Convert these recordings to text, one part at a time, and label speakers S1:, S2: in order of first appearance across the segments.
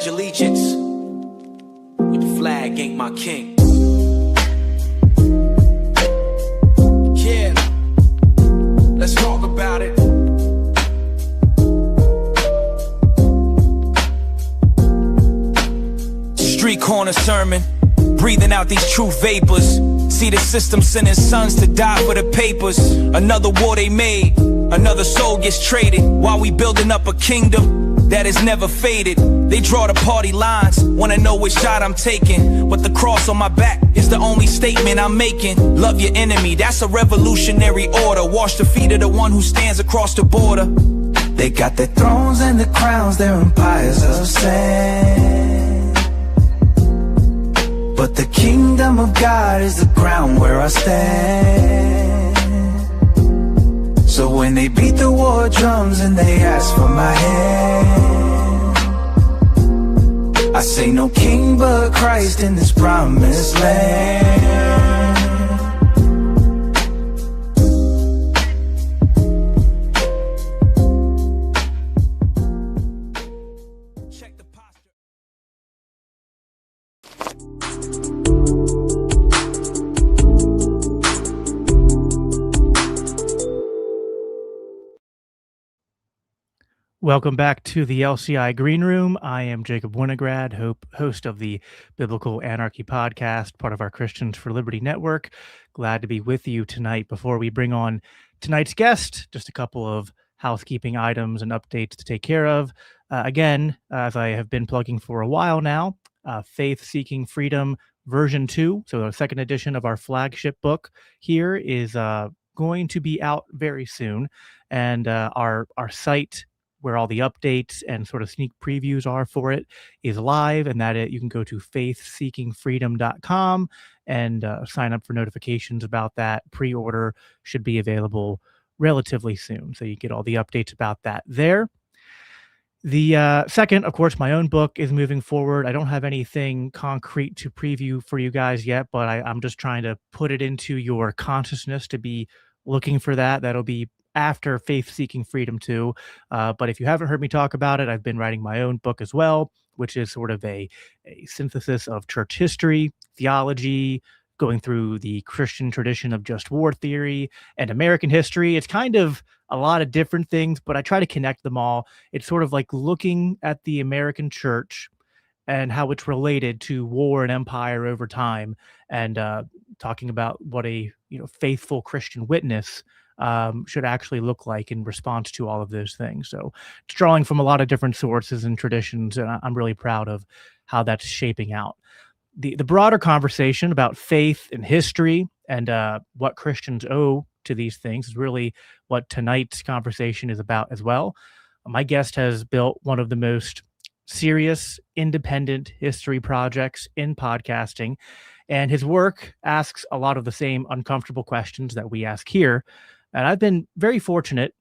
S1: pledge allegiance. Your flag ain't my king. Yeah, let's talk about it. Street corner sermon, breathing out these truth vapors. See the system sending sons to die for the papers. Another war they made, another soul gets traded. While we building up a kingdom that is never faded. They draw the party lines, wanna know which shot I'm taking. But the cross on my back is the only statement I'm making. Love your enemy, that's a revolutionary order. Wash the feet of the one who stands across the border.
S2: They got their thrones and their crowns, their empires of sand. But the kingdom of God is the ground where I stand. So when they beat the war drums and they ask for my hand, I say no king but Christ in this promised land.
S3: Welcome back to the LCI Green Room. I am Jacob Winograd, host of the Biblical Anarchy podcast, part of our Christians for Liberty network. Glad to be with you tonight. Before we bring on tonight's guest, just a couple of housekeeping items and updates to take care of. Again, as I have been plugging for a while now, Faith Seeking Freedom version 2, so the second edition of our flagship book here is going to be out very soon. And our site, where all the updates and sort of sneak previews are for it, is live, and that you can go to faithseekingfreedom.com and sign up for notifications about that. Pre-order should be available relatively soon, so you get all the updates about that there. The second, of course, my own book is moving forward. I don't have anything concrete to preview for you guys yet, but I'm just trying to put it into your consciousness to be looking for that. That'll be after Faith Seeking Freedom 2. But if you haven't heard me talk about it, I've been writing my own book as well, which is sort of a synthesis of church history, theology, going through the Christian tradition of just war theory and American history. It's kind of a lot of different things, but I try to connect them all. It's sort of like looking at the American church and how it's related to war and empire over time, and talking about what a faithful Christian witness should actually look like in response to all of those things. So it's drawing from a lot of different sources and traditions, and I'm really proud of how that's shaping out. The broader conversation about faith and history and what Christians owe to these things is really what tonight's conversation is about as well. My guest has built one of the most serious independent history projects in podcasting, and his work asks a lot of the same uncomfortable questions that we ask here. And I've been very fortunate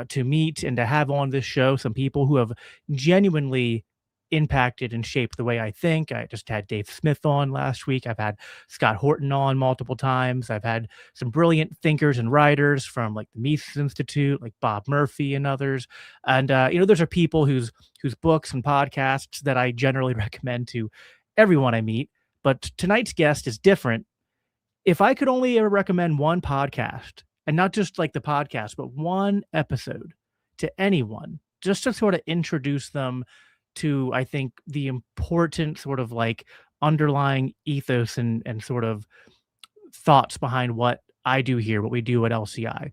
S3: to meet and to have on this show some people who have genuinely impacted and shaped the way I think. I just had Dave Smith on last week. I've had Scott Horton on multiple times. I've had some brilliant thinkers and writers from like the Mises Institute, like Bob Murphy and others. And, those are people whose books and podcasts that I generally recommend to everyone I meet. But tonight's guest is different. If I could only ever recommend one podcast, and not just like the podcast, but one episode to anyone, just to sort of introduce them to, I think, the important sort of like underlying ethos and sort of thoughts behind what I do here, what we do at LCI.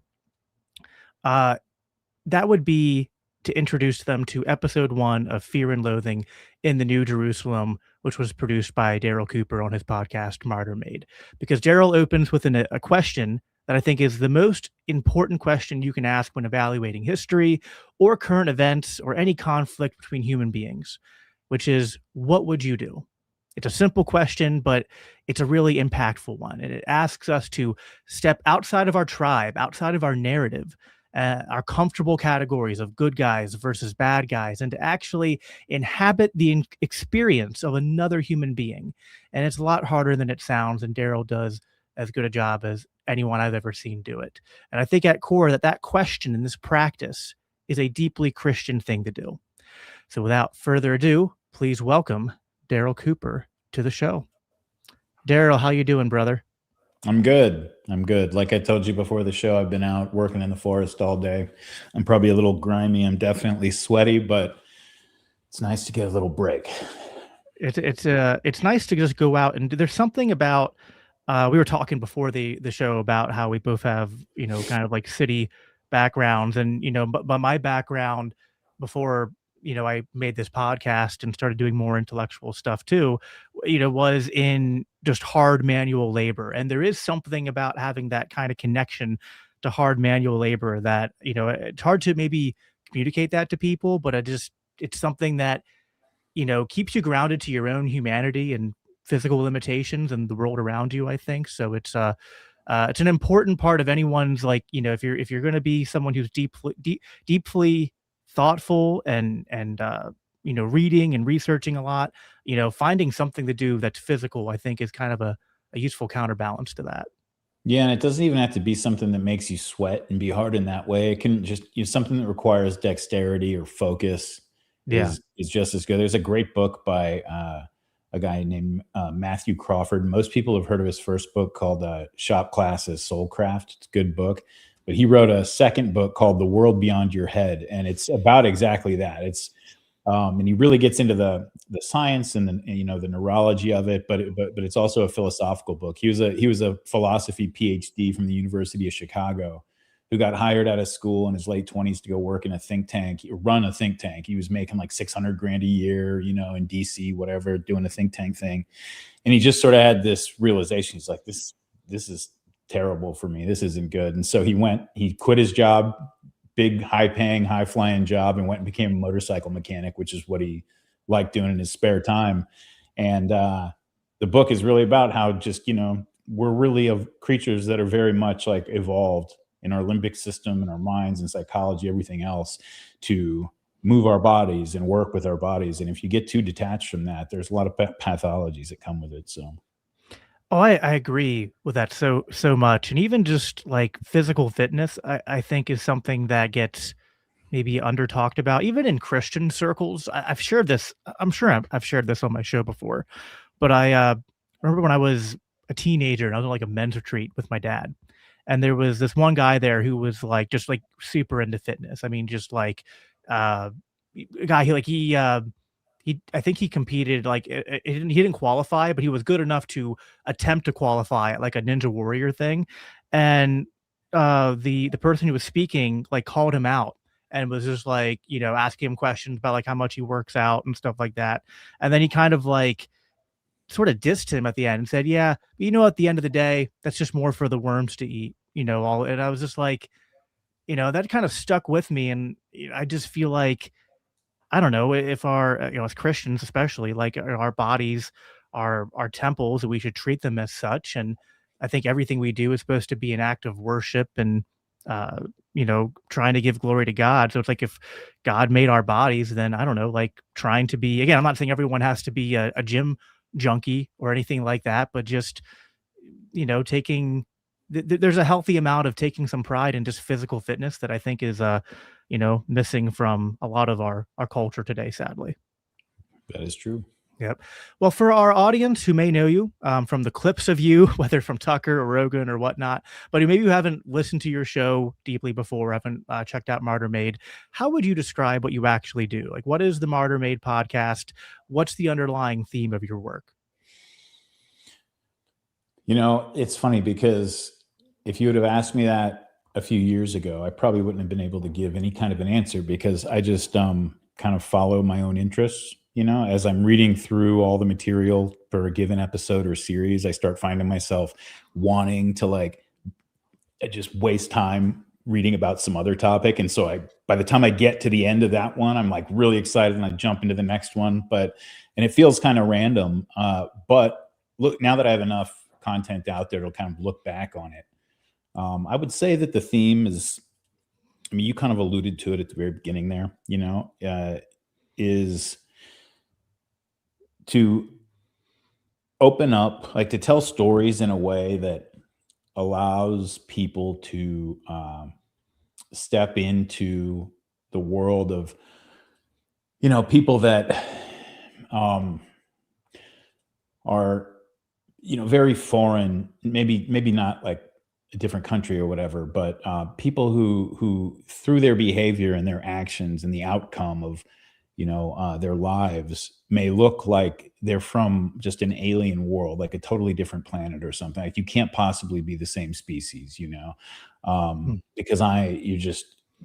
S3: That would be to introduce them to episode 1 of Fear and Loathing in the New Jerusalem, which was produced by Daryl Cooper on his podcast, Martyr Made. Because Daryl opens with a question that I think is the most important question you can ask when evaluating history or current events or any conflict between human beings, which is, what would you do? It's a simple question, but it's a really impactful one. And it asks us to step outside of our tribe, outside of our narrative, our comfortable categories of good guys versus bad guys, and to actually inhabit the experience of another human being. And it's a lot harder than it sounds, and Daryl does as good a job as anyone I've ever seen do it. And I think at core that question in this practice is a deeply Christian thing to do. So without further ado, please welcome Daryl Cooper to the show. Daryl, how you doing, brother?
S4: I'm good. Like I told you before the show, I've been out working in the forest all day. I'm probably a little grimy. I'm definitely sweaty, but it's nice to get a little break.
S3: It's nice to just go out, and there's something about we were talking before the show about how we both have, kind of like city backgrounds, and but my background before I made this podcast and started doing more intellectual stuff too, was in just hard manual labor. And there is something about having that kind of connection to hard manual labor that, it's hard to maybe communicate that to people, but it's something that, keeps you grounded to your own humanity and physical limitations and the world around you, I think. So it's an important part of anyone's, like, if you're going to be someone who's deeply thoughtful and reading and researching a lot, finding something to do that's physical, I think is kind of a useful counterbalance to that.
S4: Yeah, and it doesn't even have to be something that makes you sweat and be hard in that way. It can just, something that requires dexterity or focus is just as good. There's a great book by a guy named Matthew Crawford. Most people have heard of his first book called Shop Class as Soulcraft. It's a good book. But he wrote a second book called The World Beyond Your Head, and it's about exactly that. It's and he really gets into the science and the neurology of it, but it's also a philosophical book. He was a philosophy PhD from the University of Chicago, who got hired out of school in his late 20s to go work in a think tank, run a think tank. He was making like $600,000 a year, in DC, whatever, doing a think tank thing. And he just sort of had this realization. He's like, this is terrible for me. This isn't good. And so he quit his job, big, high paying, high flying job, and went and became a motorcycle mechanic, which is what he liked doing in his spare time. And the book is really about how just, we're really of creatures that are very much like evolved in our limbic system and our minds and psychology, everything else, to move our bodies and work with our bodies. And if you get too detached from that, there's a lot of pathologies that come with it. So.
S3: Oh, I agree with that so much. And even just like physical fitness, I think is something that gets maybe under talked about, even in Christian circles. I've shared this, I'm sure I've shared this on my show before, but I remember when I was a teenager and I was on like a men's retreat with my dad. And there was this one guy there who was like, just like super into fitness. I mean, just like a guy, I think he competed, like he didn't qualify, but he was good enough to attempt to qualify at like a Ninja Warrior thing. And the person who was speaking like called him out and was just like, asking him questions about like how much he works out and stuff like that. And then he kind of like sort of dissed him at the end and said, yeah, at the end of the day, that's just more for the worms to eat, and I was just like, that kind of stuck with me. And I just feel like, I don't know if our, as Christians, especially, like our bodies are our temples, we should treat them as such. And I think everything we do is supposed to be an act of worship and, trying to give glory to God. So it's like, if God made our bodies, then I don't know, like trying to be, again, I'm not saying everyone has to be a gym junkie or anything like that, but just, taking, there's a healthy amount of taking some pride in just physical fitness that I think is, missing from a lot of our culture today, sadly.
S4: That is true.
S3: Yep. Well, for our audience who may know you from the clips of you, whether from Tucker or Rogan or whatnot, but who maybe you haven't listened to your show deeply before, haven't checked out Martyr Made, how would you describe what you actually do? Like, what is the Martyr Made podcast? What's the underlying theme of your work?
S4: It's funny because if you would have asked me that a few years ago, I probably wouldn't have been able to give any kind of an answer, because I just kind of follow my own interests. As I'm reading through all the material for a given episode or series, I start finding myself wanting to like just waste time reading about some other topic. And so by the time I get to the end of that one, I'm like really excited and I jump into the next one, and it feels kind of random. But look, now that I have enough content out there to kind of look back on it, I would say that the theme is, you kind of alluded to it at the very beginning there, is to open up, like to tell stories in a way that allows people to step into the world of, people that are, very foreign, maybe not like a different country or whatever, but people who through their behavior and their actions and the outcome of, their lives may look like they're from just an alien world, like a totally different planet or something. Like you can't possibly be the same species, because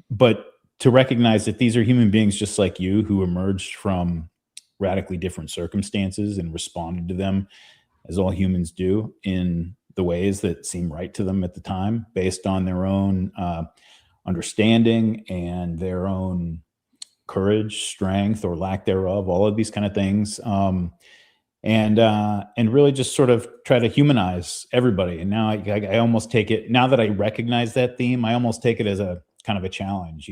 S4: but to recognize that these are human beings just like you who emerged from radically different circumstances and responded to them as all humans do in the ways that seem right to them at the time, based on their own understanding and their own courage, strength, or lack thereof, all of these kind of things. And really just sort of try to humanize everybody. And now I almost take it, now that I recognize that theme, I almost take it as a kind of a challenge,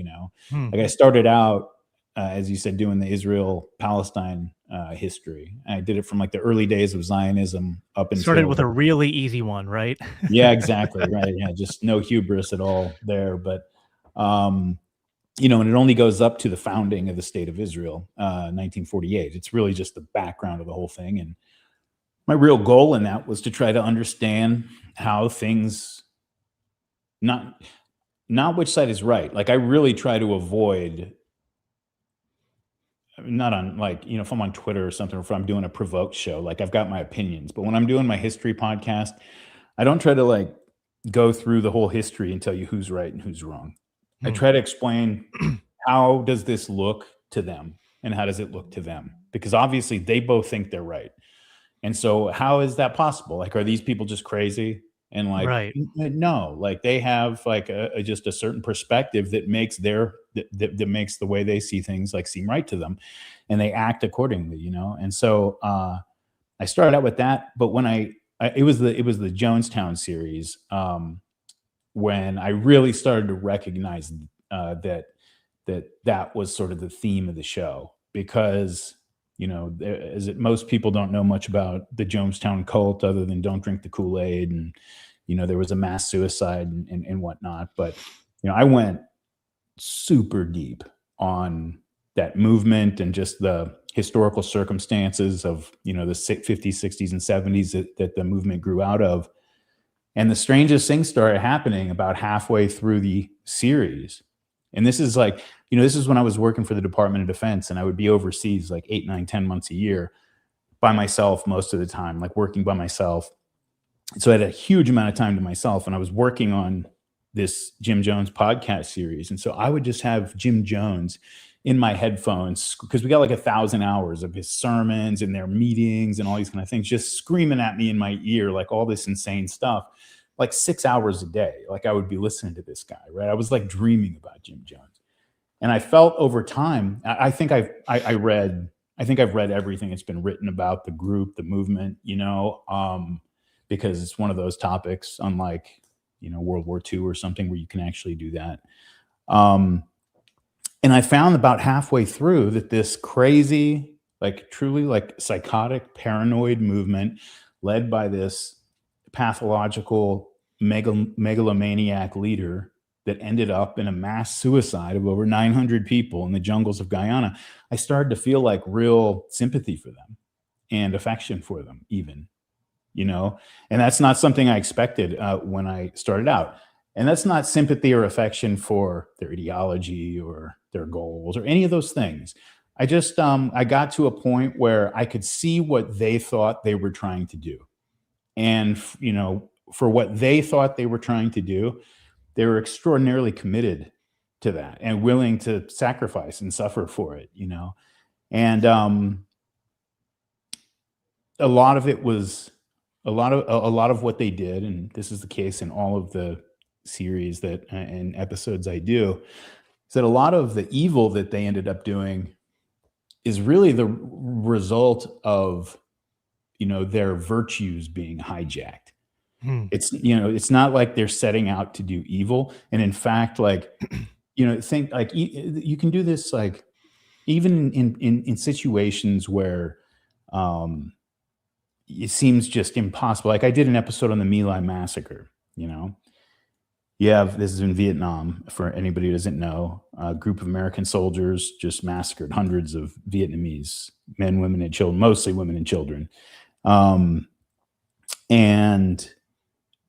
S4: Like I started out, as you said, doing the Israel-Palestine history. I did it from like the early days of Zionism up until—
S3: Started with a really easy one, right?
S4: Yeah, exactly. Right. Yeah. Just no hubris at all there. But, and it only goes up to the founding of the state of Israel, 1948. It's really just the background of the whole thing. And my real goal in that was to try to understand how things, not which side is right. Like I really try to avoid, not on like, if I'm on Twitter or something, or if I'm doing a provoked show, like I've got my opinions, but when I'm doing my history podcast, I don't try to like go through the whole history and tell you who's right and who's wrong. I try to explain how does this look to them and how does it look to them? Because obviously they both think they're right. And so how is that possible? Like, are these people just crazy? And like,
S3: right.
S4: No, like they have like just a certain perspective that makes that makes the way they see things like seem right to them, and they act accordingly, And so I started out with that, but when it was the Jonestown series, when I really started to recognize that was sort of the theme of the show, because most people don't know much about the Jonestown cult other than don't drink the Kool-Aid, and there was a mass suicide and whatnot. But I went super deep on that movement and just the historical circumstances of the 50s, 60s, and 70s that the movement grew out of. And the strangest thing started happening about halfway through the series. And this is like, this is when I was working for the Department of Defense, and I would be overseas like 8, 9, 10 months a year by myself most of the time, like working by myself. So I had a huge amount of time to myself, and I was working on this Jim Jones podcast series. And so I would just have Jim Jones in my headphones, because we got like 1,000 hours of his sermons and their meetings and all these kind of things, just screaming at me in my ear, like all this insane stuff, like 6 hours a day. Like I would be listening to this guy, right? I was like dreaming about Jim Jones. And I felt over time, I think I've read everything that's been written about the group, the movement, because it's one of those topics, unlike, World War II or something where you can actually do that. And I found about halfway through that this crazy, like truly like psychotic, paranoid movement led by this pathological megalomaniac leader that ended up in a mass suicide of over 900 people in the jungles of Guyana, I started to feel like real sympathy for them and affection for them even, and that's not something I expected when I started out. And that's not sympathy or affection for their ideology or their goals or any of those things. I just, I got to a point where I could see what they thought they were trying to do. And, for what they thought they were trying to do, they were extraordinarily committed to that and willing to sacrifice and suffer for it, And a lot of it was a lot of what they did, and this is the case in all of the series and episodes I do, is that a lot of the evil that they ended up doing is really the result of, their virtues being hijacked. It's not like they're setting out to do evil. And in fact, like, think like you can do this, like even in situations where, it seems just impossible. Like I did an episode on the My Lai massacre, Yeah, this is in Vietnam. For anybody who doesn't know, a group of American soldiers just massacred hundreds of Vietnamese men, women, and children, mostly women and children. Um, and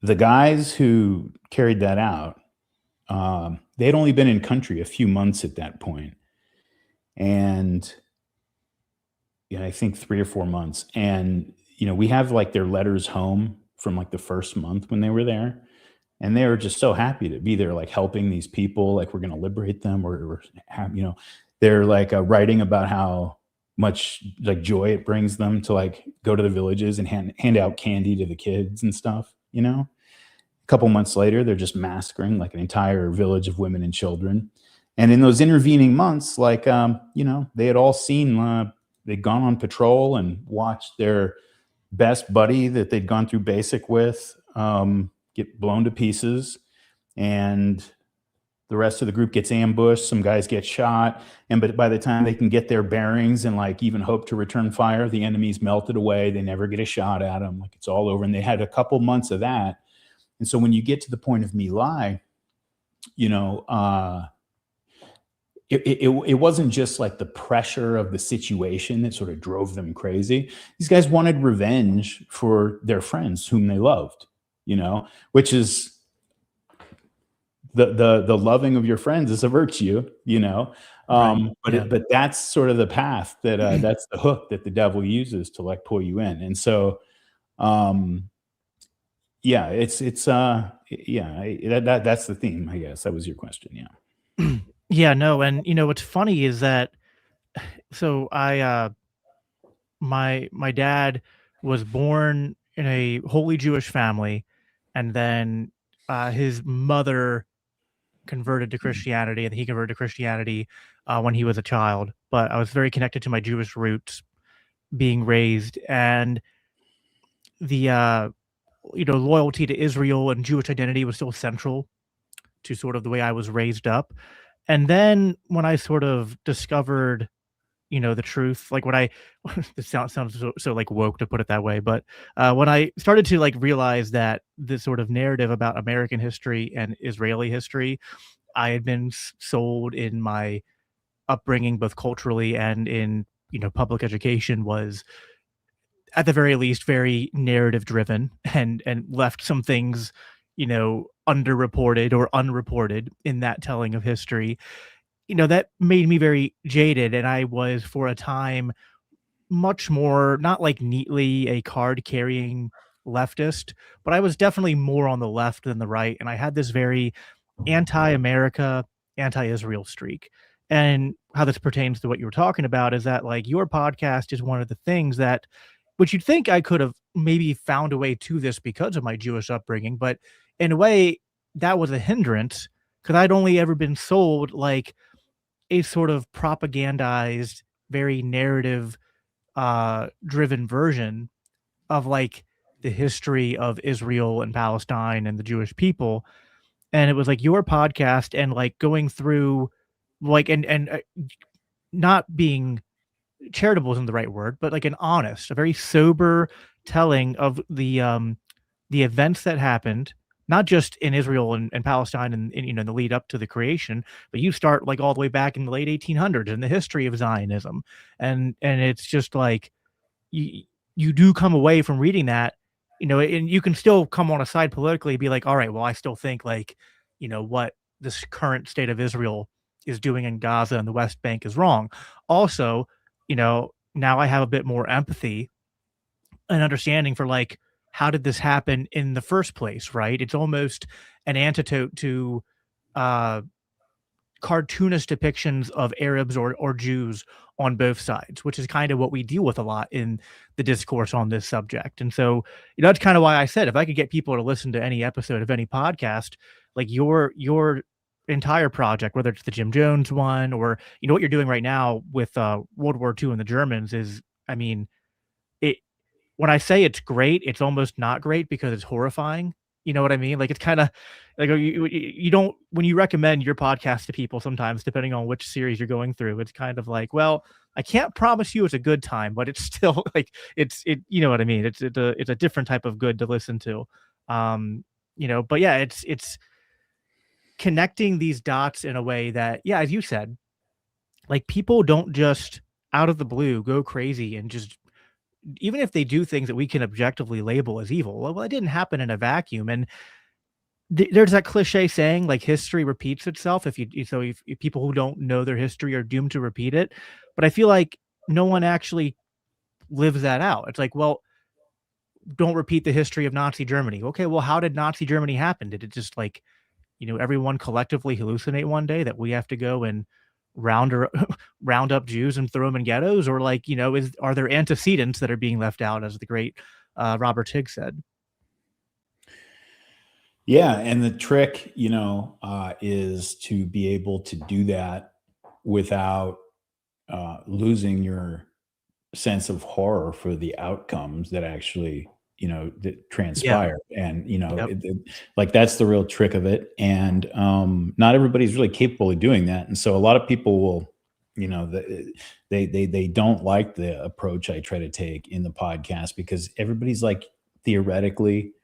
S4: the guys who carried that out, they had only been in country a few months at that point, and I think 3 or 4 months. And we have like their letters home from like the first month when they were there. And they were just so happy to be there, like helping these people, like we're going to liberate them, or they're like writing about how much like joy it brings them to like go to the villages and hand out candy to the kids and stuff. A couple months later, they're just massacring like an entire village of women and children. And in those intervening months, like they had all seen, they'd gone on patrol and watched their best buddy that they'd gone through basic with get blown to pieces, and the rest of the group gets ambushed. Some guys get shot, but by the time they can get their bearings and like even hope to return fire, the enemy's melted away. They never get a shot at them. Like it's all over. And they had a couple months of that. And so when you get to the point of My Lai, it wasn't just like the pressure of the situation that sort of drove them crazy. These guys wanted revenge for their friends whom they loved, which is the loving of your friends is a virtue,
S3: Right.
S4: but that's sort of the path that that's the hook that the devil uses to like pull you in. And so, that's the theme, I guess. That was your question. Yeah.
S3: Yeah, no, and what's funny is that so my dad was born in a wholly Jewish family, and then his mother converted to Christianity, and he converted to Christianity when he was a child. But I was very connected to my Jewish roots being raised, and the loyalty to Israel and Jewish identity was still central to sort of the way I was raised up. And then when I sort of discovered, the truth, like when I, this sounds so like woke to put it that way, but when I started to like realize that this sort of narrative about American history and Israeli history, I had been sold in my upbringing, both culturally and in, public education, was at the very least very narrative driven, and left some things, underreported or unreported in that telling of history. That made me very jaded, and I was for a time much more not like neatly a card carrying leftist, but I was definitely more on the left than the right, and I had this very anti-America, anti-Israel streak. And how this pertains to what you were talking about is that like your podcast is one of the things that, which you'd think I could have maybe found a way to this because of my Jewish upbringing, but in a way that was a hindrance because I'd only ever been sold like a sort of propagandized, very narrative driven version of like the history of Israel and Palestine and the Jewish people. And it was like your podcast and like going through like, and not being charitable isn't the right word, but like an honest, a very sober telling of the events that happened, not just in Israel and Palestine and the lead up to the creation, but you start like all the way back in the late 1800s in the history of Zionism. And it's just like, you do come away from reading that, and you can still come on a side politically, be like, all right, well, I still think like, what this current state of Israel is doing in Gaza and the West Bank is wrong. Also, now I have a bit more empathy and understanding for like, how did this happen in the first place, right? It's almost an antidote to cartoonish depictions of Arabs or Jews on both sides, which is kind of what we deal with a lot in the discourse on this subject. And so that's kind of why I said, if I could get people to listen to any episode of any podcast, like your entire project, whether it's the Jim Jones one or, what you're doing right now with World War II and the Germans is, I mean, when I say it's great, it's almost not great because it's horrifying. You know what I mean? Like it's kind of like you don't, when you recommend your podcast to people, sometimes depending on which series you're going through, it's kind of like, well, I can't promise you it's a good time, but it's still like you know what I mean? It's a different type of good to listen to. But yeah, it's connecting these dots in a way that, yeah, as you said, like people don't just out of the blue go crazy and just, even if they do things that we can objectively label as evil, well, it didn't happen in a vacuum. And there's that cliche saying like history repeats itself. If people who don't know their history are doomed to repeat it. But I feel like no one actually lives that out. It's like, well, don't repeat the history of Nazi Germany. Okay, well, how did Nazi Germany happen? Did it just like, everyone collectively hallucinate one day that we have to go and round up Jews and throw them in ghettos? Or like, are there antecedents that are being left out, as the great Robert Higgs said?
S4: Yeah, and the trick, is to be able to do that without losing your sense of horror for the outcomes that actually, that transpire. Yeah. And,
S3: Yep.
S4: Like that's the real trick of it. And not everybody's really capable of doing that. And so a lot of people will, they don't like the approach I try to take in the podcast, because everybody's like theoretically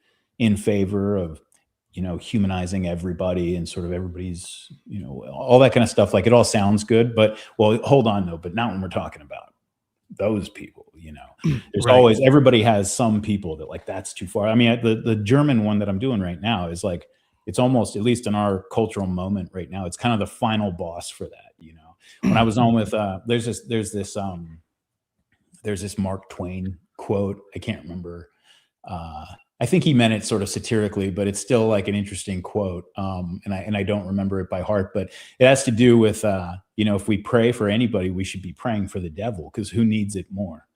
S4: in favor of, humanizing everybody and sort of everybody's, all that kind of stuff. Like it all sounds good, but well, hold on though, but not when we're talking about those people, there's right. Always, everybody has some people that like, that's too far. I mean, the German one that I'm doing right now is like, it's almost, at least in our cultural moment right now, it's kind of the final boss for that. When I was on with, there's this Mark Twain quote. I can't remember, I think he meant it sort of satirically, but it's still like an interesting quote. And I don't remember it by heart, but it has to do with, if we pray for anybody, we should be praying for the devil, because who needs it more?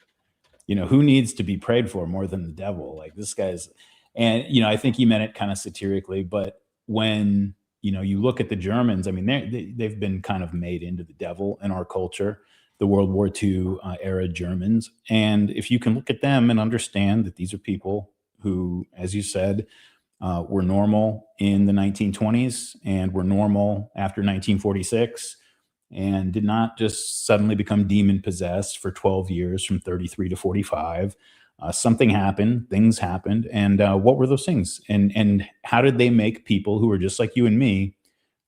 S4: Who needs to be prayed for more than the devil? Like this guy's, and, I think he meant it kind of satirically, but when, you look at the Germans, I mean, they've been kind of made into the devil in our culture, the World War II era Germans. And if you can look at them and understand that these are people who, as you said, were normal in the 1920s and were normal after 1946 and did not just suddenly become demon possessed for 12 years from 33 to 45. Something happened, things happened. And what were those things? And how did they make people who were just like you and me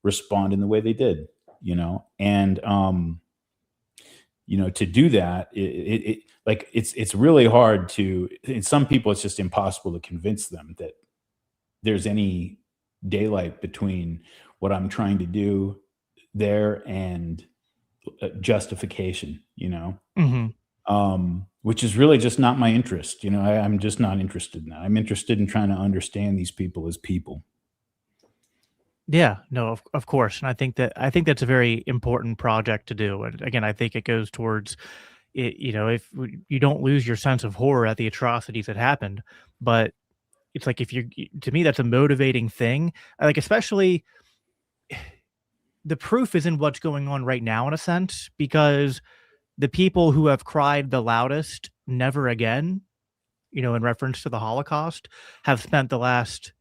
S4: respond in the way they did, And, to do that, it's really hard to, in some people, it's just impossible to convince them that there's any daylight between what I'm trying to do there and justification, which is really just not my interest. I'm just not interested in that. I'm interested in trying to understand these people as people.
S3: Yeah, no, of course. And I think that's a very important project to do. And again, I think it goes towards it, if you don't lose your sense of horror at the atrocities that happened, but it's like, to me, that's a motivating thing. Like, especially the proof is in what's going on right now, in a sense, because the people who have cried the loudest, never again, in reference to the Holocaust, have spent the last,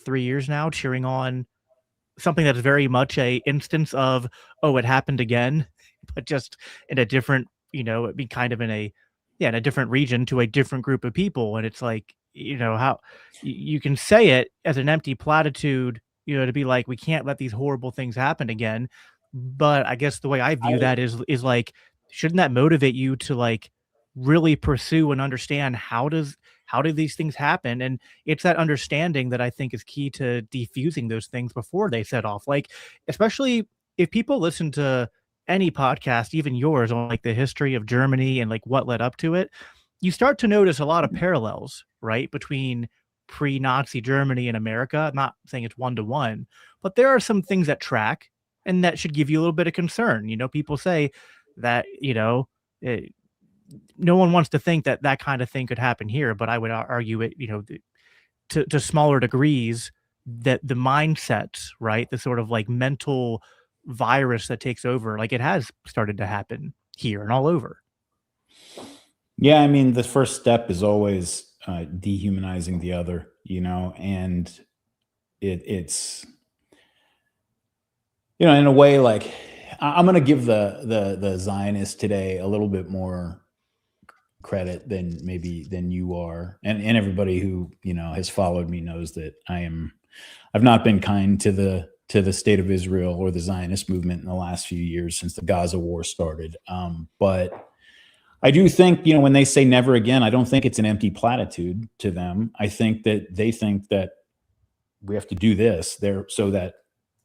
S3: 3 years now cheering on something that's very much a instance of, oh, it happened again, but just in a different, it'd be kind of in a different region to a different group of people. And it's like, how you can say it as an empty platitude, to be like, we can't let these horrible things happen again. But I guess the way I view that is like, shouldn't that motivate you to like really pursue and understand how do these things happen? And it's that understanding that I think is key to defusing those things before they set off. Like, especially if people listen to any podcast, even yours, on like the history of Germany and like what led up to it, you start to notice a lot of parallels, right, between pre-Nazi Germany and America. I'm not saying it's one-to-one, but there are some things that track and that should give you a little bit of concern. People say that, no one wants to think that that kind of thing could happen here, but I would argue it, to smaller degrees, that the mindsets, right, the sort of like mental virus that takes over, like it has started to happen here and all over.
S4: Yeah, I mean, the first step is always dehumanizing the other, and it's, in a way, like I'm going to give the Zionists today a little bit more credit than you are, and everybody who has followed me knows that I've not been kind to the to the state of Israel or the Zionist movement in the last few years since the Gaza war started. But I do think, when they say never again, I don't think it's an empty platitude to them. I think that they think that we have to do this there so that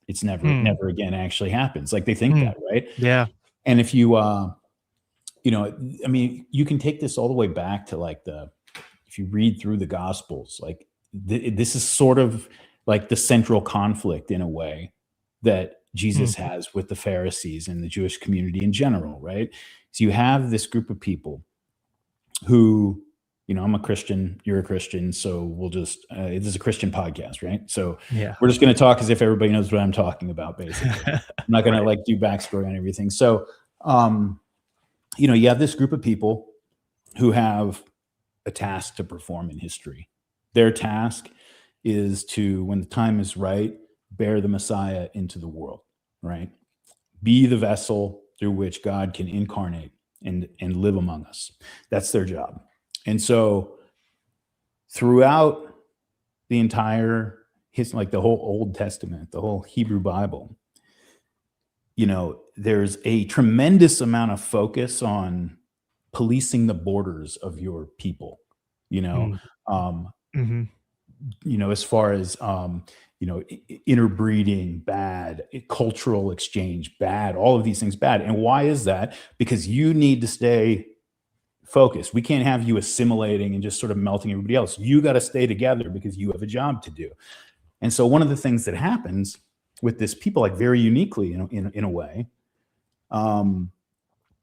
S4: it's never again actually happens. Like they think that, right?
S3: Yeah.
S4: And if you, you can take this all the way back to if you read through the Gospels, like this is sort of like the central conflict in a way that Jesus has with the Pharisees and the Jewish community in general, right? So you have this group of people who, I'm a Christian, you're a Christian, so we'll just, this is a Christian podcast, right? So we're just going to talk as if everybody knows what I'm talking about, basically. I'm not going to do backstory on everything. So, you have this group of people who have a task to perform in history. Their task is to, when the time is right, bear the Messiah into the world, right? Be the vessel through which God can incarnate and live among us. That's their job. And so throughout the entire history, the whole Old Testament, the whole Hebrew Bible, there's a tremendous amount of focus on policing the borders of your people, as far as, interbreeding, bad, cultural exchange, bad, all of these things bad. And why is that? Because you need to stay focused. We can't have you assimilating and just sort of melting everybody else. You got to stay together because you have a job to do. And so one of the things that happens with this people, very uniquely in a way,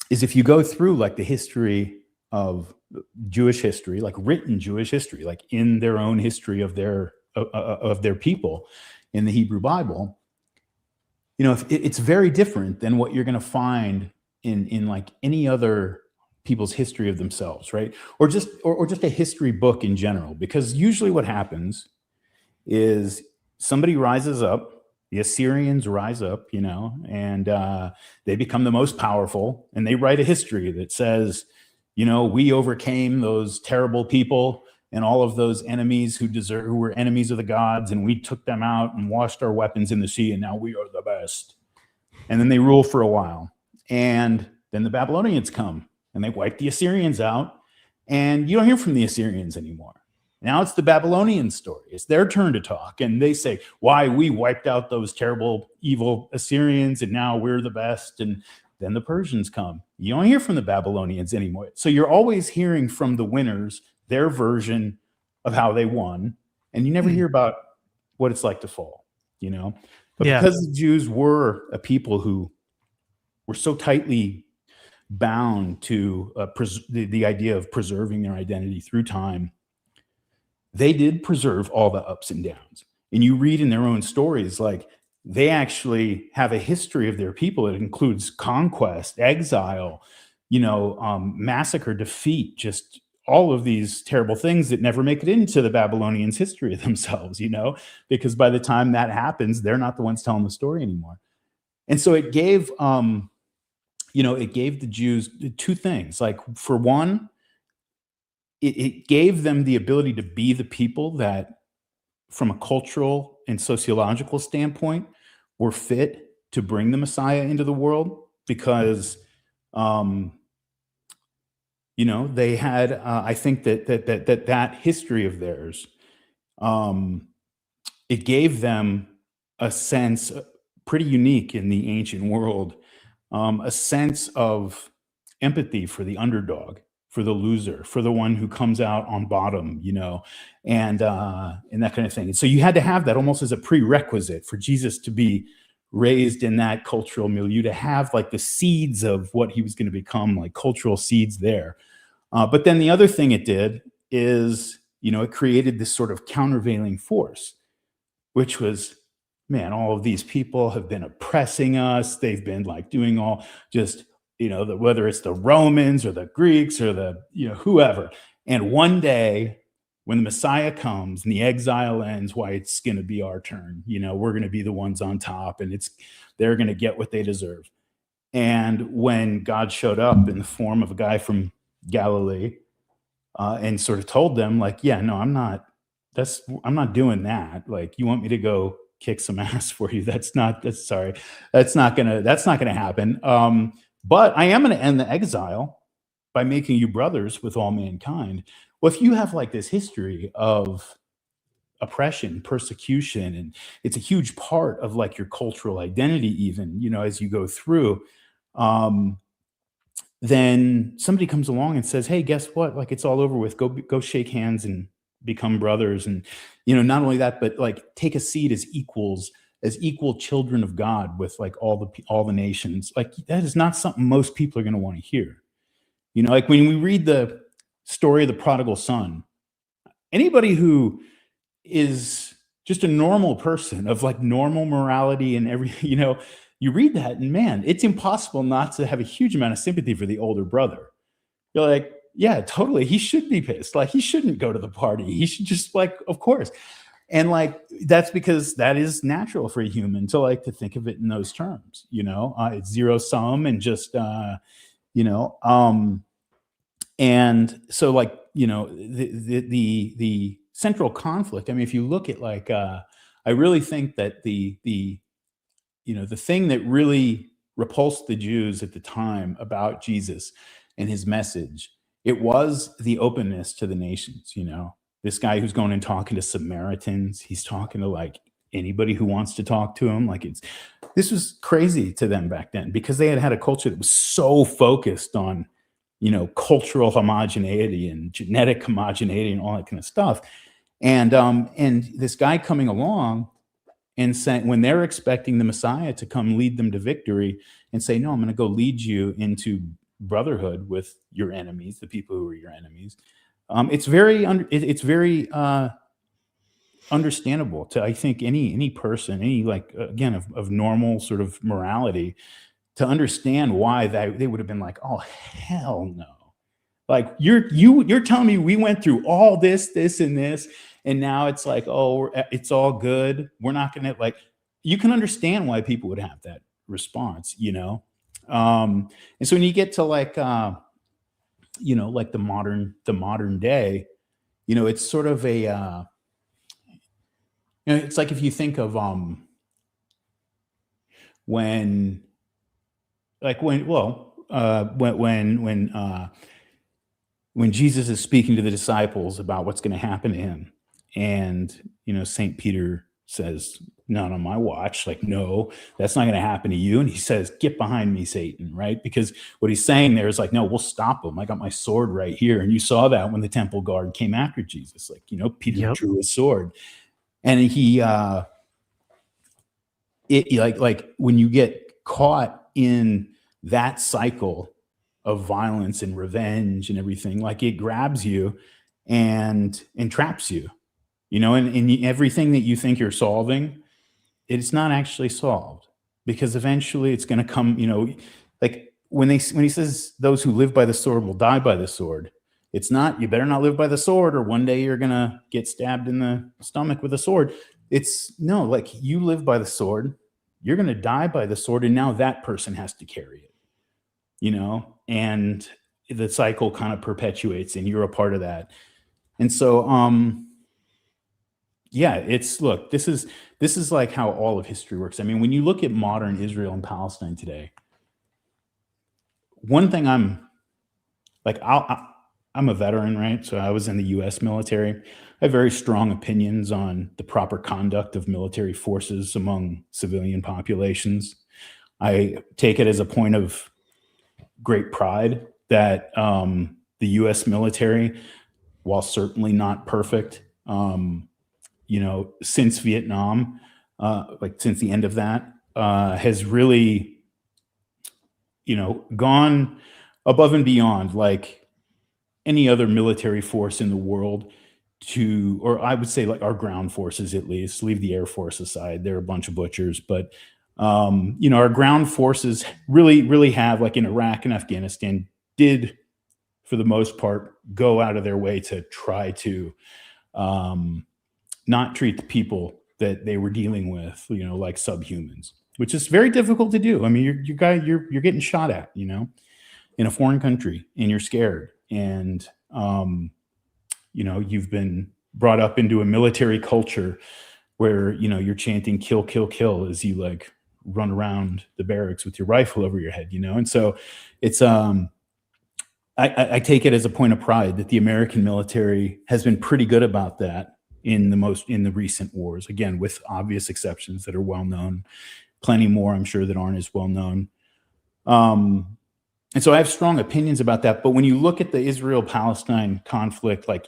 S4: is if you go through the history of Jewish history, written Jewish history, in their own history of their people in the Hebrew Bible, it's very different than what you're going to find in any other people's history of themselves, right? Or just a history book in general, because usually what happens is somebody rises up, the Assyrians rise up, and they become the most powerful, and they write a history that says, we overcame those terrible people and all of those enemies who were enemies of the gods, and we took them out and washed our weapons in the sea, and now we are the best. And then they rule for a while, and then the Babylonians come and they wipe the Assyrians out, and you don't hear from the Assyrians anymore. Now it's the Babylonian story. It's their turn to talk, and they say, why we wiped out those terrible, evil Assyrians, and now we're the best. And then the Persians come. You don't hear from the Babylonians anymore. So you're always hearing from the winners their version of how they won, and you never hear about what it's like to fall, But because the Jews were a people who were so tightly bound to the idea of preserving their identity through time, they did preserve all the ups and downs. And you read in their own stories, they actually have a history of their people. It includes conquest, exile, massacre, defeat, just all of these terrible things that never make it into the Babylonians' history of themselves, because by the time that happens, they're not the ones telling the story anymore. And so it gave, it gave the Jews two things. For one, it gave them the ability to be the people that, from a cultural and sociological standpoint, were fit to bring the Messiah into the world, because, they had, I think that history of theirs, it gave them a sense pretty unique in the ancient world, a sense of empathy for the underdog, for the loser, for the one who comes out on bottom, and that kind of thing. And so you had to have that almost as a prerequisite for Jesus to be raised in that cultural milieu, to have the seeds of what he was going to become, cultural seeds there. But then the other thing it did is, it created this sort of countervailing force, which was, man, all of these people have been oppressing us. They've been doing all just, whether it's the Romans or the Greeks or the, whoever. And one day when the Messiah comes and the exile ends, why, it's going to be our turn. We're going to be the ones on top, and they're going to get what they deserve. And when God showed up in the form of a guy from Galilee, and sort of told them, I'm not doing that. You want me to go kick some ass for you. That's not gonna happen. But I am gonna end the exile by making you brothers with all mankind. Well, if you have like this history of oppression, persecution, and it's a huge part of like your cultural identity, even, you know, as you go through, then somebody comes along and says, hey, guess what? Like, it's all over with. Go shake hands and become brothers. And, you know, not only that, but like take a seat as equal children of God with like all the nations. Like, that is not something most people are going to want to hear. You know, like when we read the story of the prodigal son, anybody who is just a normal person of like normal morality and everything, you know, you read that and man, it's impossible not to have a huge amount of sympathy for the older brother. You're like, yeah, totally. He should be pissed. Like, he shouldn't go to the party. He should just like, of course. And like, that's because that is natural for a human to like to think of it in those terms, you know, it's zero sum and just, you know, and so like, you know, the central conflict. I mean, if you look at like, I really think that the you know, the thing that really repulsed the Jews at the time about Jesus and his message, it was the openness to the nations. You know, this guy who's going and talking to Samaritans, he's talking to like anybody who wants to talk to him. Like, this was crazy to them back then because they had a culture that was so focused on, you know, cultural homogeneity and genetic homogeneity and all that kind of stuff. And this guy coming along and saying, when they're expecting the Messiah to come lead them to victory and say, no, I'm going to go lead you into brotherhood with your enemies, the people who are your enemies. It's very understandable to, I think, any person, any like, again, of normal sort of morality, to understand why they would have been like, oh, hell no. Like, you're telling me we went through all this, and this, and now it's like, oh, it's all good. We're not going to, like, you can understand why people would have that response, you know? And so when you get to like, you know, like the modern day, you know, it's sort of a, you know, it's like if you think of when Jesus is speaking to the disciples about what's going to happen to him, and, you know, St. Peter says, not on my watch. Like, no, that's not going to happen to you. And he says, get behind me, Satan, right? Because what he's saying there is like, no, we'll stop him. I got my sword right here. And you saw that when the temple guard came after Jesus. Like, you know, Peter drew his sword. And he, like when you get caught in that cycle of violence and revenge and everything, like, it grabs you and traps you, you know, and everything that you think you're solving, it's not actually solved, because eventually it's going to come, you know, like when he says those who live by the sword will die by the sword, it's not, you better not live by the sword or one day you're going to get stabbed in the stomach with a sword. It's no, like, you live by the sword, you're going to die by the sword, and now that person has to carry it, you know, and the cycle kind of perpetuates and you're a part of that. And so, yeah, it's, look, this is like how all of history works. I mean, when you look at modern Israel and Palestine today, one thing I'm a veteran, right? So I was in the US military. I have very strong opinions on the proper conduct of military forces among civilian populations. I take it as a point of great pride that the US military, while certainly not perfect, you know, since Vietnam, like since the end of that, has really, you know, gone above and beyond like any other military force in the world to, or I would say like our ground forces, at least, leave the Air Force aside. They're a bunch of butchers, but, you know, our ground forces really have, like in Iraq and Afghanistan, did for the most part go out of their way to try to, not treat the people that they were dealing with, you know, like subhumans, which is very difficult to do. I mean, you're getting shot at, you know, in a foreign country, and you're scared. And, you know, you've been brought up into a military culture where, you know, you're chanting kill, kill, kill as you like run around the barracks with your rifle over your head, you know? And so it's, I take it as a point of pride that the American military has been pretty good about that in the recent wars, again, with obvious exceptions that are well known, plenty more, I'm sure, that aren't as well known. And so I have strong opinions about that. But when you look at the Israel-Palestine conflict, like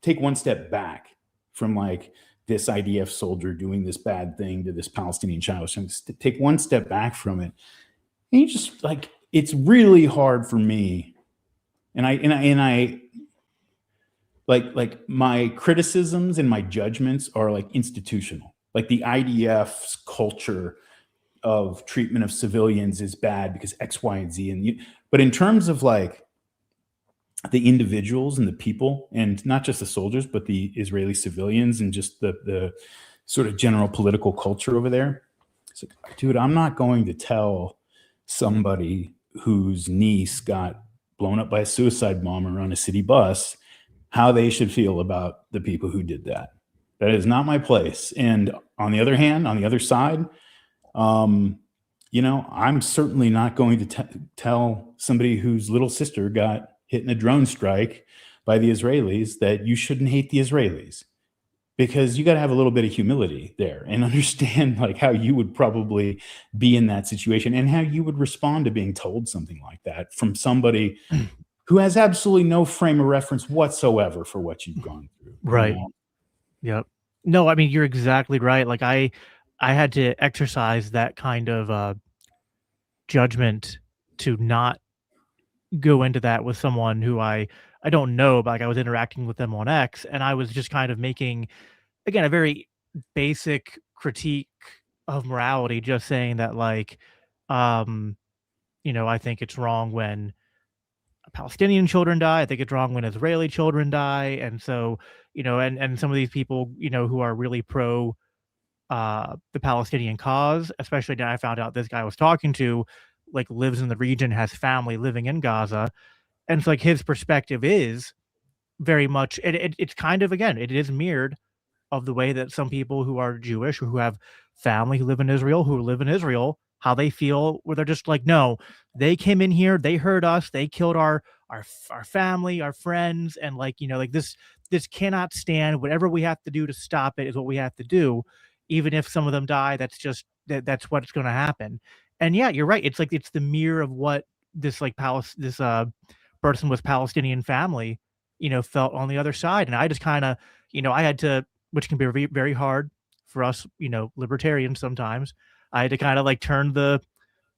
S4: take one step back from like this IDF soldier doing this bad thing to this Palestinian child, take one step back from it, and you just like, it's really hard for me. And I like my criticisms and my judgments are like institutional. Like the IDF's culture of treatment of civilians is bad because X, Y, and Z. But in terms of like the individuals and the people, and not just the soldiers, but the Israeli civilians and just the sort of general political culture over there, it's like, dude, I'm not going to tell somebody whose niece got blown up by a suicide bomber on a city bus how they should feel about the people who did that. That is not my place. And on the other hand, on the other side, you know, I'm certainly not going to tell somebody whose little sister got hit in a drone strike by the Israelis that you shouldn't hate the Israelis, because you got to have a little bit of humility there and understand like how you would probably be in that situation and how you would respond to being told something like that from somebody who has absolutely no frame of reference whatsoever for what you've gone through.
S3: Right.
S4: You know?
S3: Yep. No, I mean, you're exactly right. Like I had to exercise that kind of judgment to not go into that with someone who I don't know, but like I was interacting with them on X, and I was just kind of making, again, a very basic critique of morality, just saying that like, you know, I think it's wrong when Palestinian children die. I think it's wrong when Israeli children die. And so, you know, and some of these people, you know, who are really pro the Palestinian cause, especially now I found out this guy I was talking to like lives in the region, has family living in Gaza. And so like his perspective is very much, it's kind of, again, it is mirrored of the way that some people who are Jewish or who have family who live in Israel, how they feel, where they're just like, no, they came in here, they hurt us, they killed our family, our friends, and like, you know, like this cannot stand. Whatever we have to do to stop it is what we have to do, even if some of them die. That's just that's what's going to happen. And yeah, you're right. It's like it's the mirror of what this like person with Palestinian family, you know, felt on the other side. And I just kind of, you know, I had to, which can be very, very hard for us, you know, libertarians sometimes. I had to kind of like turn the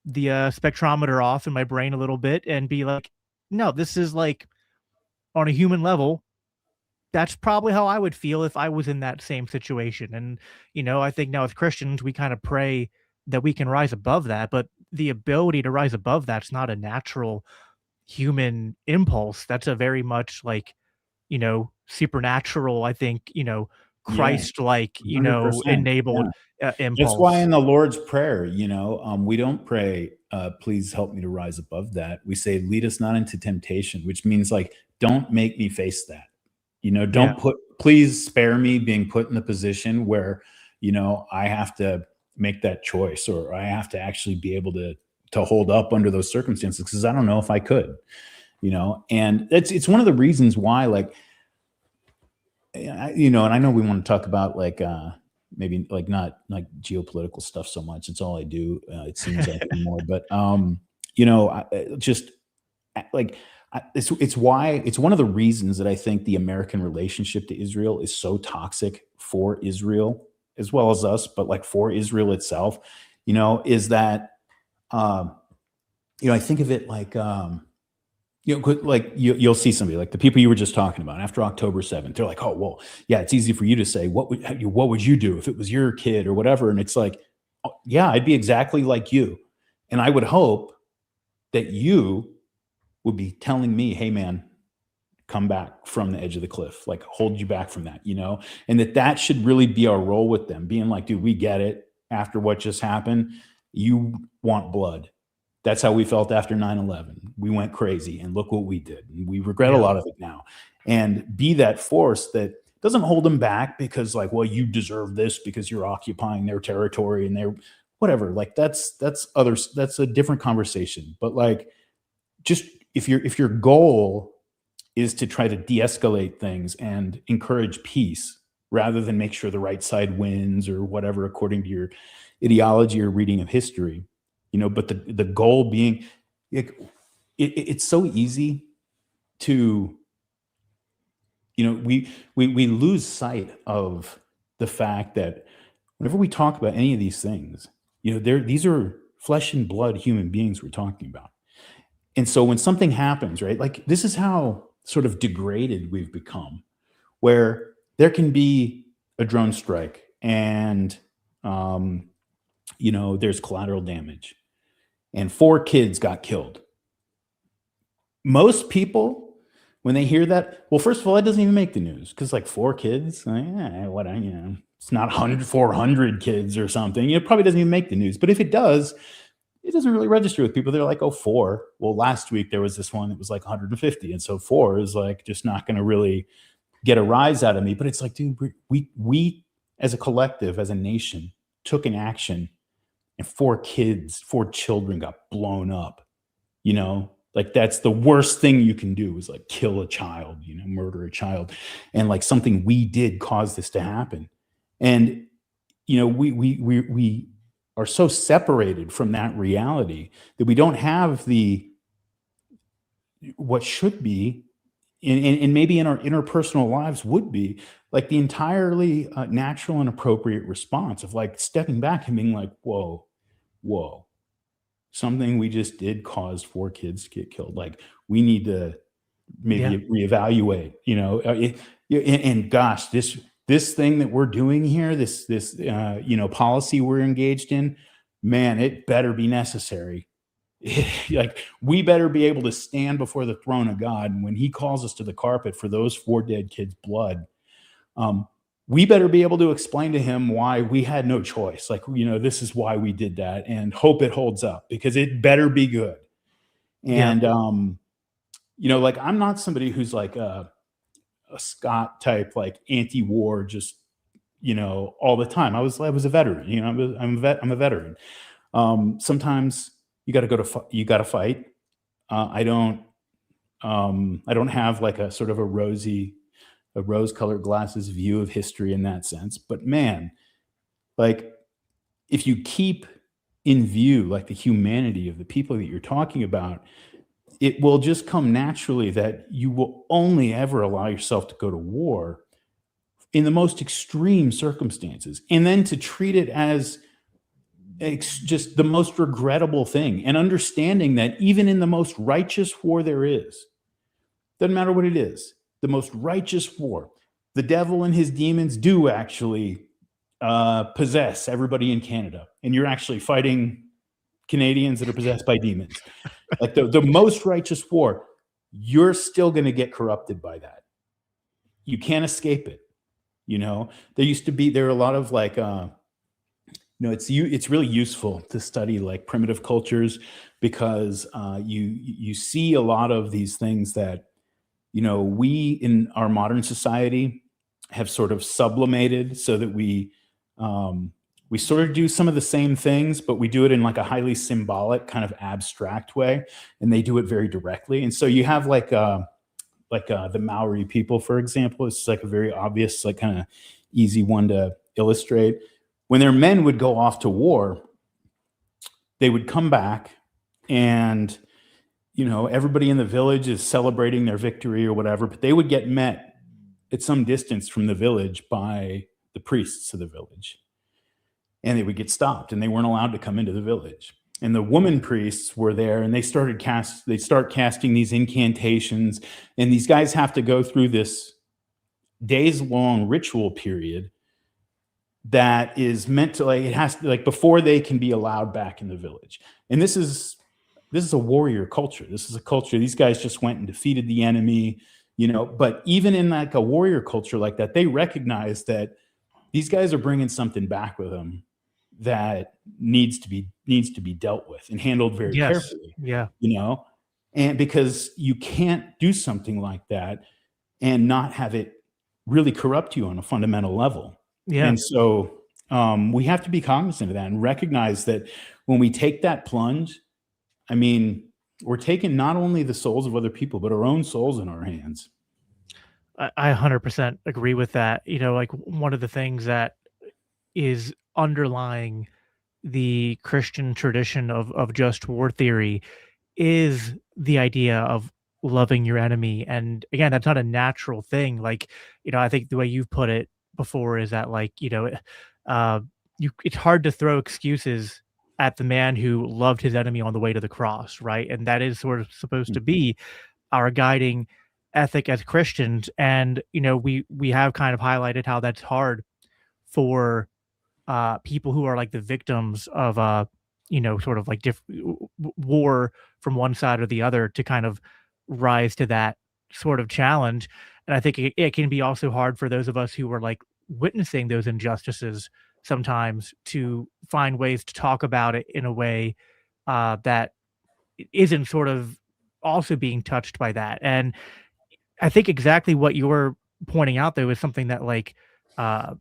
S3: spectrometer off in my brain a little bit and be like, no, this is like on a human level. That's probably how I would feel if I was in that same situation. And, you know, I think now as Christians, we kind of pray that we can rise above that, but the ability to rise above that's not a natural human impulse. That's a very much like, you know, supernatural, I think, you know, Christ-like, you know, enabled impulse.
S4: That's why in the Lord's Prayer, you know, we don't pray, please help me to rise above that. We say, lead us not into temptation, which means like, don't make me face that. You know, don't please spare me being put in the position where, you know, I have to make that choice, or I have to actually be able to hold up under those circumstances, because I don't know if I could, you know. And it's one of the reasons why, like, you know, and I know we want to talk about like maybe like not like geopolitical stuff so much. It's all I do, it seems like anymore. But you know, it's one of the reasons that I think the American relationship to Israel is so toxic for Israel as well as us, but like for Israel itself, you know, is that you know, I think of it like you know, like you'll see somebody like the people you were just talking about after October 7th. They're like, oh, well, yeah, it's easy for you to say, what would you do if it was your kid or whatever? And it's like, oh, yeah, I'd be exactly like you. And I would hope that you would be telling me, hey, man, come back from the edge of the cliff, like hold you back from that, you know, and that should really be our role with them, being like, dude, we get it. After what just happened, you want blood. That's how we felt after 9/11. We went crazy and look what we did. And we regret a lot of it now. And be that force that doesn't hold them back because like, well, you deserve this because you're occupying their territory and they're whatever. Like that's a different conversation. But like, just if your goal is to try to de-escalate things and encourage peace rather than make sure the right side wins or whatever, according to your ideology or reading of history, but the goal being, it's so easy to, we lose sight of the fact that whenever we talk about any of these things, these are flesh and blood human beings we're talking about. And so when something happens, right, like this is how sort of degraded we've become, where there can be a drone strike and, there's collateral damage and 4 kids got killed. Most people, when they hear that, well, first of all, it doesn't even make the news because like 4 kids, it's not 400 kids or something. It probably doesn't even make the news. But if it does, it doesn't really register with people. They're like, oh, 4. Well, last week there was this one that was like 150. And so 4 is like just not going to really get a rise out of me. But it's like, dude, we as a collective, as a nation, took an action and 4 children got blown up, like that's the worst thing you can do is like kill a child, murder a child. And like something we did cause this to happen. And, we are so separated from that reality that we don't have what should be, and maybe in our interpersonal lives would be like the entirely natural and appropriate response of like stepping back and being like, whoa, something we just did caused 4 kids to get killed. Like we need to maybe reevaluate, and gosh, this thing that we're doing here, this policy we're engaged in, man, it better be necessary. Like we better be able to stand before the throne of God. And when he calls us to the carpet for those 4 dead kids' blood, we better be able to explain to him why we had no choice. Like, this is why we did that, and hope it holds up because it better be good. And, like I'm not somebody who's like a Scott type, like anti-war, just, all the time. I was a veteran, I'm a veteran. Sometimes you got to fight. I don't have like a sort of a rose-colored glasses view of history in that sense. But man, like if you keep in view like the humanity of the people that you're talking about, it will just come naturally that you will only ever allow yourself to go to war in the most extreme circumstances, and then to treat it as just the most regrettable thing, and understanding that even in the most righteous war there is, doesn't matter what it is, the most righteous war, the devil and his demons do actually possess everybody in Canada, and you're actually fighting Canadians that are possessed by demons. Like the most righteous war, you're still going to get corrupted by that. You can't escape it. There are a lot of like, it's really useful to study like primitive cultures because you see a lot of these things that, we in our modern society have sort of sublimated so that we sort of do some of the same things, but we do it in like a highly symbolic kind of abstract way, and they do it very directly. And so you have like the Maori people, for example. It's like a very obvious, like kind of easy one to illustrate. When their men would go off to war, they would come back and, everybody in the village is celebrating their victory or whatever, but they would get met at some distance from the village by the priests of the village. And they would get stopped and they weren't allowed to come into the village. And the woman priests were there, and they start casting these incantations, and these guys have to go through this days-long ritual period that is meant to it has to before they can be allowed back in the village. And this is a warrior culture. This is a culture, these guys just went and defeated the enemy, but even in like a warrior culture like that, they recognize that these guys are bringing something back with them that needs to be dealt with and handled very carefully.
S3: Yeah.
S4: And because you can't do something like that and not have it really corrupt you on a fundamental level.
S3: Yeah.
S4: And so we have to be cognizant of that and recognize that when we take that plunge, I mean, we're taking not only the souls of other people, but our own souls in our hands.
S3: I 100% agree with that. You know, like one of the things that is underlying the Christian tradition of just war theory is the idea of loving your enemy. And again, that's not a natural thing. Like, you know, I think the way you've put it before is that like, you know, uh, it's hard to throw excuses at the man who loved his enemy on the way to the cross, right? And that is sort of supposed to be our guiding ethic as Christians. And, you know, we have kind of highlighted how that's hard for people who are like the victims of you know, sort of like war from one side or the other to kind of rise to that sort of challenge. And I think it can be also hard for those of us who are like witnessing those injustices sometimes to find ways to talk about it in a way that isn't sort of also being touched by that. And I think exactly what you're pointing out though is something that like uh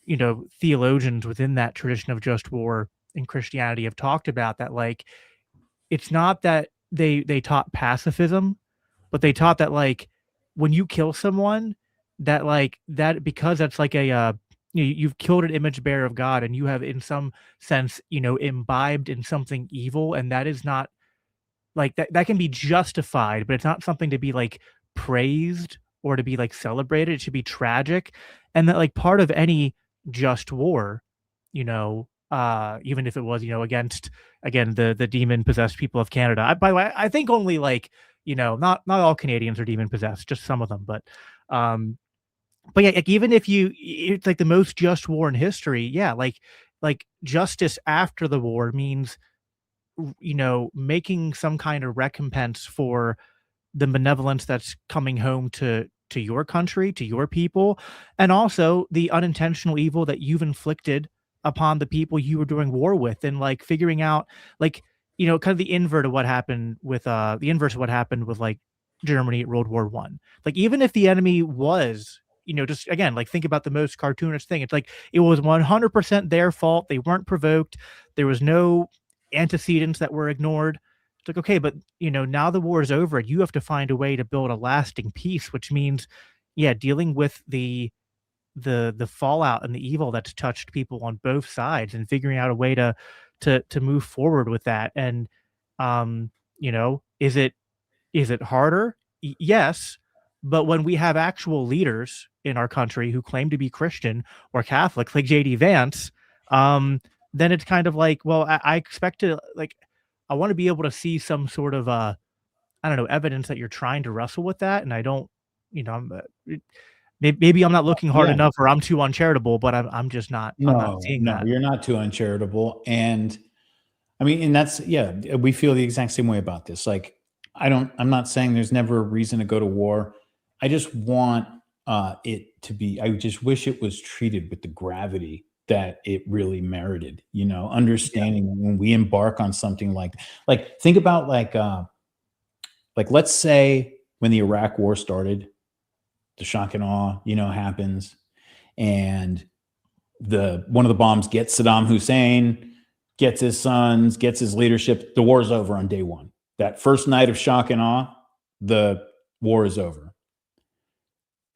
S3: you know, theologians within that tradition of just war in Christianity have talked about, that like it's not that they taught pacifism, but they taught that like when you kill someone, that like that because that's like a you've killed an image bearer of God and you have in some sense, you know, imbibed in something evil, and that is not like that can be justified, but it's not something to be like praised or to be like celebrated. It should be tragic. And that like part of any just war, you know, even if it was, you know, against again the demon possessed people of Canada. By the way, I think only like, you know, not all Canadians are demon possessed, just some of them. Um but yeah, like even if it's like the most just war in history, yeah, like justice after the war means you know, making some kind of recompense for the benevolence that's coming home to your country, to your people, and also the unintentional evil that you've inflicted upon the people you were doing war with, and like figuring out like, you know, kind of the invert of what happened with the inverse of what happened with like Germany at World War One. Like even if the enemy was, you know, just again, like think about the most cartoonish thing. It's like it was 100% their fault. They weren't provoked. There was no antecedents that were ignored. It's like, okay, but you know, now the war is over. You have to find a way to build a lasting peace, which means, yeah, dealing with the fallout and the evil that's touched people on both sides, and figuring out a way to move forward with that. And you know, is it harder? Yes, but when we have actual leaders in our country who claim to be Christian or Catholic, like JD Vance, then it's kind of like, well, I expect to like I want to be able to see some sort of I don't know, evidence that you're trying to wrestle with that. And I don't, you know, maybe I'm not looking hard
S4: Yeah.
S3: enough, or I'm too uncharitable, but I'm just not. I'm not
S4: No,
S3: seeing
S4: no,
S3: that.
S4: you're not too uncharitable. And I mean, and that's, yeah, we feel the exact same way about this. Like, I'm not saying there's never a reason to go to war. I just want it to be, I just wish it was treated with the gravity that it really merited, you know, understanding when we embark on something like, think about like, let's say when the Iraq war started, the shock and awe, you know, happens, and one of the bombs gets Saddam Hussein, gets his sons, gets his leadership. The war's over on day one. That first night of shock and awe, the war is over.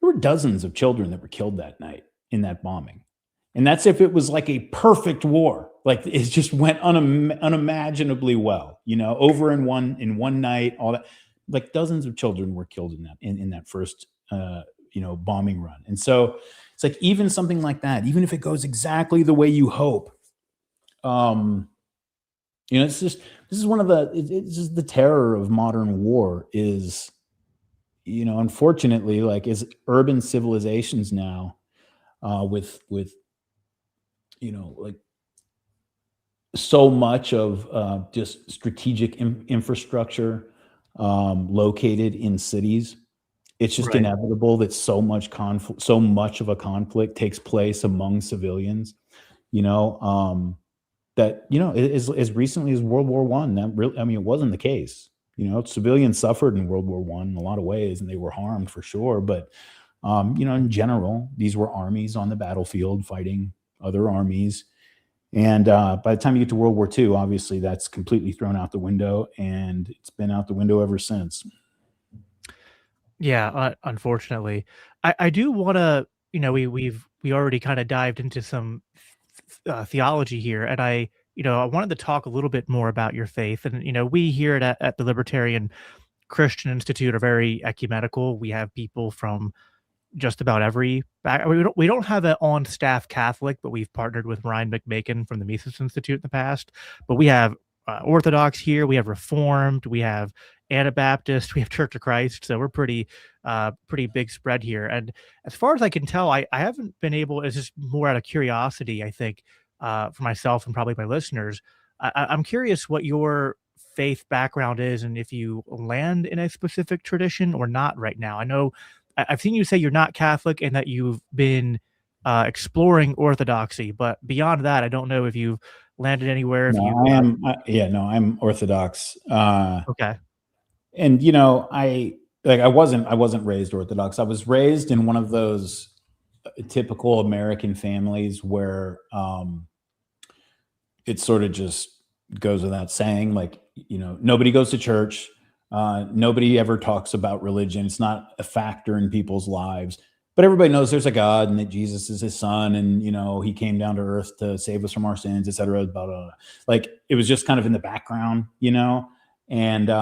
S4: There were dozens of children that were killed that night in that bombing. And that's if it was like a perfect war. Like it just went unimaginably well, you know, over in one night, all that. Like dozens of children were killed in that first you know, bombing run. And so it's like even something like that, even if it goes exactly the way you hope, you know, this is one of it's just the terror of modern war is, you know, unfortunately, like as urban civilizations now, with you know, like so much of just strategic infrastructure located in cities, it's just
S3: Right.
S4: inevitable that so much of a conflict takes place among civilians, you know, that, you know, as recently as World War One, that really, I mean, it wasn't the case. You know, civilians suffered in World War One in a lot of ways, and they were harmed for sure. But In general, these were armies on the battlefield fighting other armies. And by the time you get to World War II, obviously that's completely thrown out the window, and it's been out the window ever since.
S3: Yeah, unfortunately, I do want to. We already kind of dived into some theology here, and I wanted to talk a little bit more about your faith. And we here at the Libertarian Christian Institute are very ecumenical. We have people from just about every back. We don't have an on staff Catholic, but we've partnered with Ryan McMakin from the Mises Institute in the past. But we have Orthodox here, we have Reformed, we have Anabaptist, we have Church of Christ. So we're pretty big spread here. And as far as I can tell, I haven't been able. It's just more out of curiosity, I think, for myself and probably my listeners. I'm curious what your faith background is, and if you land in a specific tradition or not right now. I know I've seen you say you're not Catholic and that you've been exploring Orthodoxy, but beyond that, I don't know if you've landed anywhere.
S4: No, I am. I'm Orthodox.
S3: Okay.
S4: And I wasn't raised Orthodox. I was raised in one of those typical American families where it sort of just goes without saying, like, nobody goes to church. Nobody ever talks about religion. It's not a factor in people's lives, but everybody knows there's a God and that Jesus is his son. And, he came down to earth to save us from our sins, et cetera. Like, it was just kind of in the background, and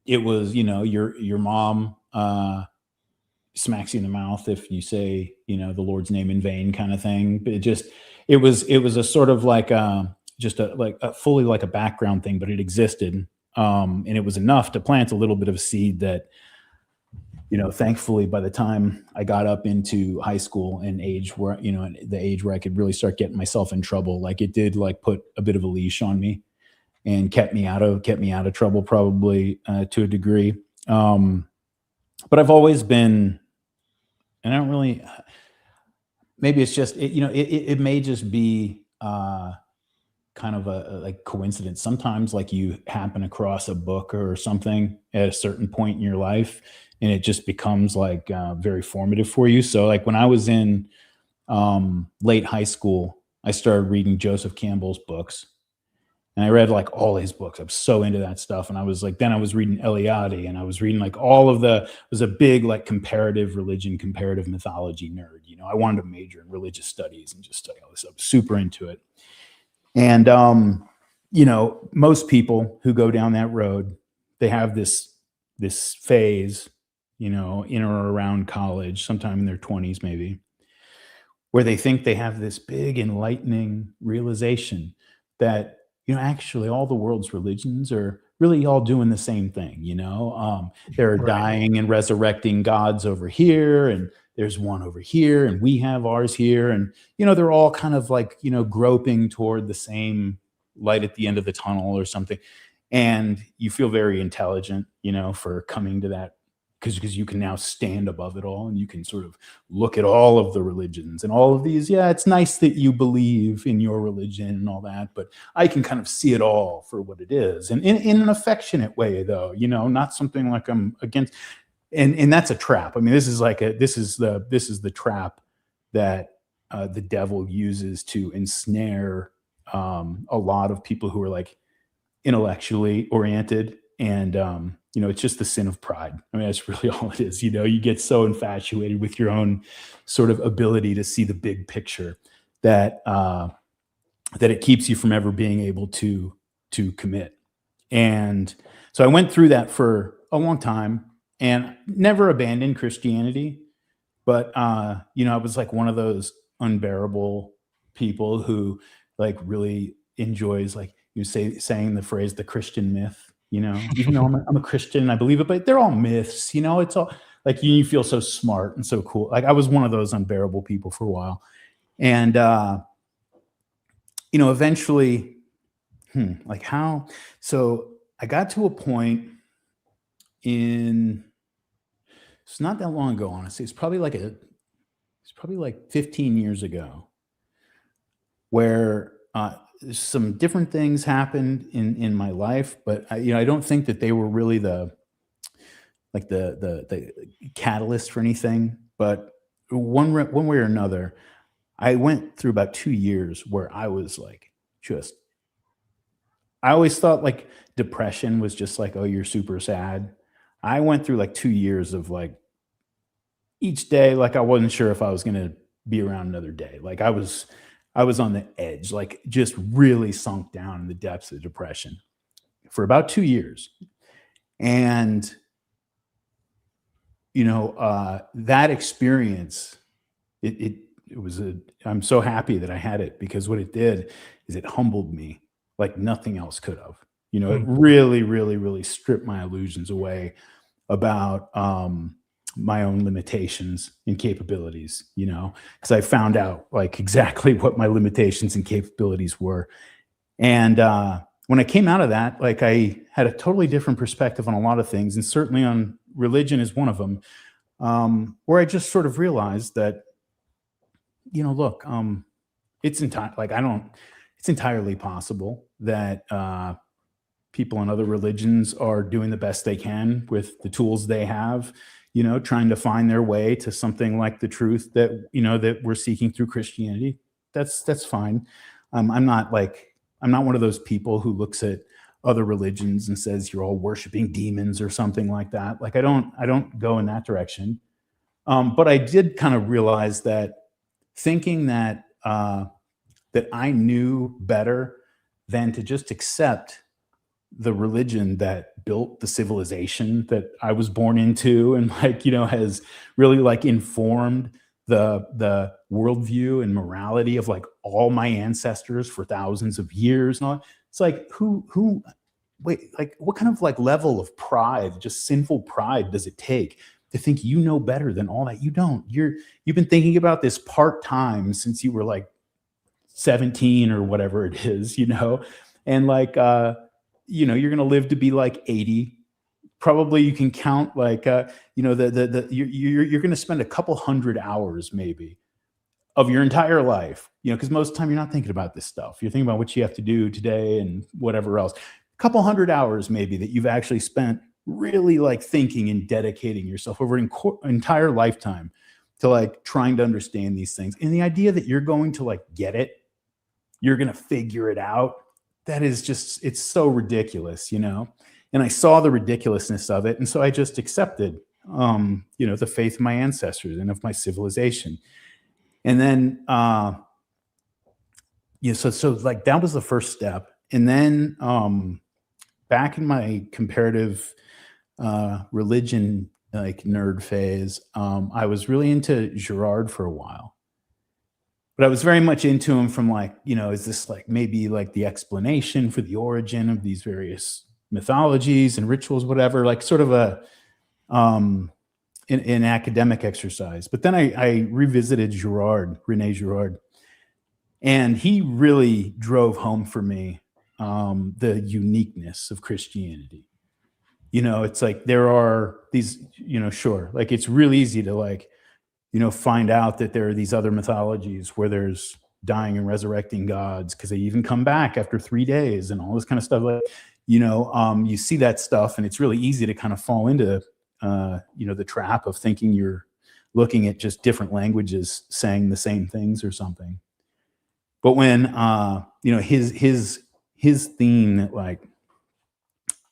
S4: it was, your mom smacks you in the mouth if you say, the Lord's name in vain kind of thing. But it was a sort of like fully like a background thing, but it existed. And it was enough to plant a little bit of a seed that, thankfully, by the time I got up into high school and the age where I could really start getting myself in trouble, like it did, like put a bit of a leash on me and kept me out of trouble, probably to a degree. But I've always been, and I don't really, maybe it's just, it may just be, kind of a like coincidence. Sometimes like you happen across a book or something at a certain point in your life and it just becomes like very formative for you. So like when I was in late high school, I started reading Joseph Campbell's books and I read like all his books. I was so into that stuff. And I was like, then I was reading Eliade and I was reading like was a big like comparative religion, comparative mythology nerd. I wanted to major in religious studies and just study all this stuff. Super into it. And, most people who go down that road, they have this phase, in or around college, sometime in their 20s, maybe, where they think they have this big enlightening realization that, actually all the world's religions are really all doing the same thing. They're
S3: Right.
S4: dying and resurrecting gods over here, and there's one over here, and we have ours here. And, they're all kind of like, groping toward the same light at the end of the tunnel or something. And you feel very intelligent, for coming to that, because you can now stand above it all and you can sort of look at all of the religions and all of these. Yeah, it's nice that you believe in your religion and all that, but I can kind of see it all for what it is. And in an affectionate way, though, not something like I'm against. And that's a trap. I mean, this is the trap that the devil uses to ensnare a lot of people who are like intellectually oriented. And, it's just the sin of pride. I mean, that's really all it is. You get so infatuated with your own sort of ability to see the big picture that it keeps you from ever being able to commit. And so I went through that for a long time. And never abandoned Christianity, but I was like one of those unbearable people who like really enjoys like saying the phrase "the Christian myth." Even though I'm a Christian and I believe it, but they're all myths. It's all like you feel so smart and so cool. Like I was one of those unbearable people for a while, and eventually, like how? So I got to a point it's not that long ago, honestly. It's probably like 15 years ago, where some different things happened in my life, but I don't think that they were really the catalyst for anything. but one way or another, I went through about 2 years where I was like, I always thought like depression was just like, oh, you're super sad. I went through like 2 years of like each day, like I wasn't sure if I was going to be around another day. Like I was on the edge, like just really sunk down in the depths of depression for about 2 years. And, that experience, it was I'm so happy that I had it, because what it did is it humbled me like nothing else could have. It really, really, really stripped my illusions away about my own limitations and capabilities, because I found out like exactly what my limitations and capabilities were. And when I came out of that, like I had a totally different perspective on a lot of things, and certainly on religion is one of them, where I just sort of realized that, look, it's entirely possible that people in other religions are doing the best they can with the tools they have, trying to find their way to something like the truth that, that we're seeking through Christianity. That's fine. I'm not one of those people who looks at other religions and says you're all worshiping demons or something like that. Like I don't go in that direction. But I did kind of realize that thinking that that I knew better than to just accept the religion that built the civilization that I was born into, and has really like informed the worldview and morality of like all my ancestors for thousands of years and all. It's like wait, like what kind of like level of pride, just sinful pride, does it take to think you know better than all that? You don't. You've been thinking about this part-time since you were like 17 or whatever it is, and like you're going to live to be like 80. Probably you can count like you're going to spend a couple hundred hours maybe of your entire life, because most of the time you're not thinking about this stuff. You're thinking about what you have to do today and whatever else. A couple hundred hours maybe that you've actually spent really like thinking and dedicating yourself over an entire lifetime to like trying to understand these things. And the idea that you're going to like get it, you're going to figure it out, that is just, it's so ridiculous, And I saw the ridiculousness of it. And so I just accepted, the faith of my ancestors and of my civilization. And then, so like that was the first step. And then back in my comparative religion, like nerd phase, I was really into Girard for a while. But I was very much into him from like, is this like maybe like the explanation for the origin of these various mythologies and rituals, whatever, like sort of an academic exercise. But then I revisited Rene Girard, and he really drove home for me the uniqueness of Christianity. It's like there are these, sure, like it's real easy to like, find out that there are these other mythologies where there's dying and resurrecting gods because they even come back after 3 days and all this kind of stuff. Like, you see that stuff, and it's really easy to kind of fall into, the trap of thinking you're looking at just different languages saying the same things or something. But when, his theme that like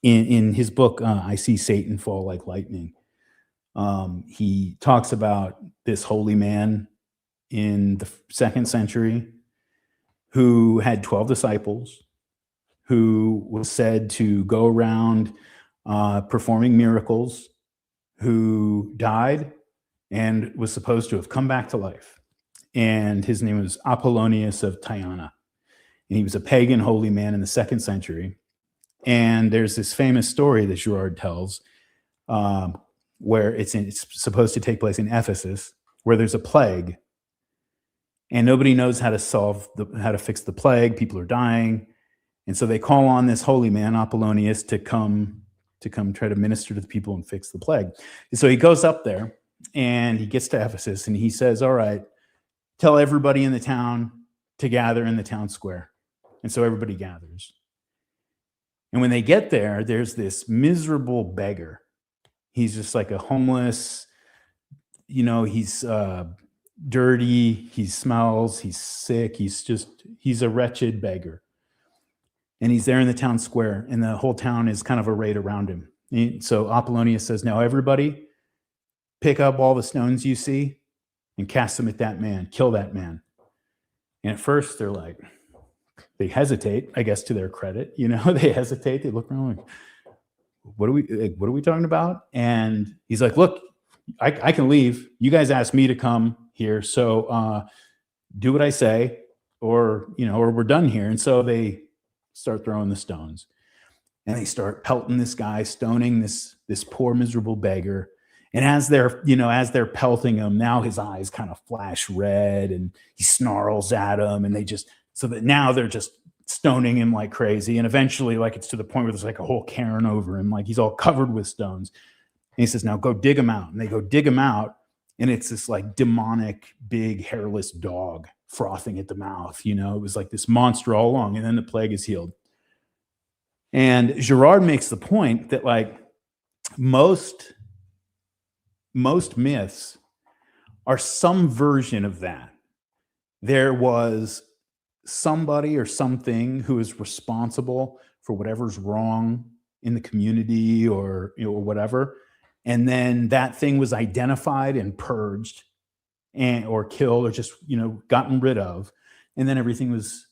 S4: in his book, I See Satan Fall Like Lightning, he talks about this holy man in the 2nd century who had 12 disciples, who was said to go around performing miracles, who died and was supposed to have come back to life. And his name was Apollonius of Tyana. And he was a pagan holy man in the 2nd century. And there's this famous story that Girard tells, where it's supposed to take place in Ephesus, where there's a plague, and nobody knows how to fix the plague. People are dying, and so they call on this holy man Apollonius to come try to minister to the people and fix the plague. And so he goes up there, and he gets to Ephesus, and he says, "All right, tell everybody in the town to gather in the town square." And so everybody gathers, and when they get there, there's this miserable beggar. He's just like a homeless, he's dirty, he smells, he's sick, he's a wretched beggar. And he's there in the town square, and the whole town is kind of arrayed around him. And so Apollonius says, now everybody pick up all the stones you see and cast them at that man, kill that man. And at first they're like, they hesitate, I guess, to their credit, they hesitate, they look around like, what are we talking about? And he's like, look, I can leave. You guys asked me to come here. So do what I say, or we're done here. And so they start throwing the stones, and they start pelting this guy, stoning this poor miserable beggar. And as they're pelting him, now his eyes kind of flash red, and he snarls at them, and now they're just stoning him like crazy. And eventually, like, it's to the point where there's like a whole cairn over him, like he's all covered with stones. And he says, now go dig him out. And they go dig him out, and it's this like demonic big hairless dog frothing at the mouth. It was like this monster all along. And then the plague is healed. And Girard makes the point that like most myths are some version of that. There was somebody or something who is responsible for whatever's wrong in the community or whatever. And then that thing was identified and purged or killed or just, gotten rid of. And then everything was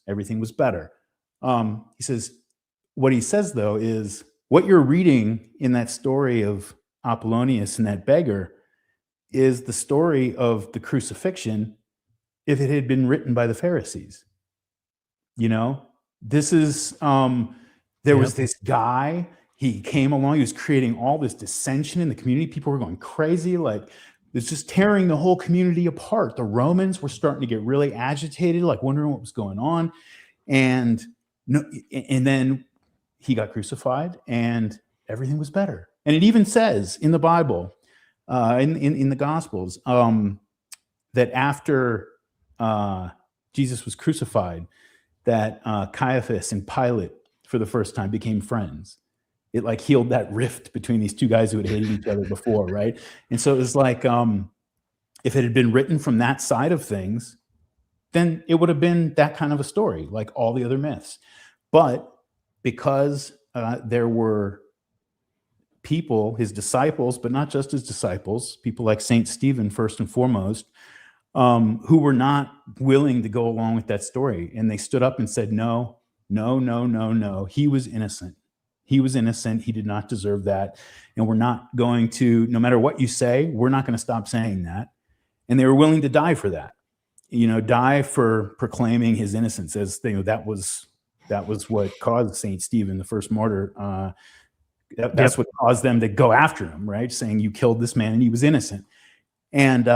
S4: better. What he says though is what you're reading in that story of Apollonius and that beggar is the story of the crucifixion if it had been written by the Pharisees. This is, there was this guy, he came along, he was creating all this dissension in the community. People were going crazy. Like, it's just tearing the whole community apart. The Romans were starting to get really agitated, like wondering what was going on. And then he got crucified and everything was better. And it even says in the Bible, in the Gospels, that after Jesus was crucified, that Caiaphas and Pilate, for the first time, became friends. It like healed that rift between these two guys who had hated each other before, right? And so it was like, if it had been written from that side of things, then it would have been that kind of a story, like all the other myths. But because there were people, his disciples, but not just his disciples, people like Saint Stephen, first and foremost, who were not willing to go along with that story. And they stood up and said, no, he was innocent. He was innocent. He did not deserve that. And we're not going to, no matter what you say, we're not going to stop saying that. And they were willing to die for that, die for proclaiming his innocence, as that was what caused Saint Stephen, the first martyr. That's what caused them to go after him, right? Saying, you killed this man and he was innocent. And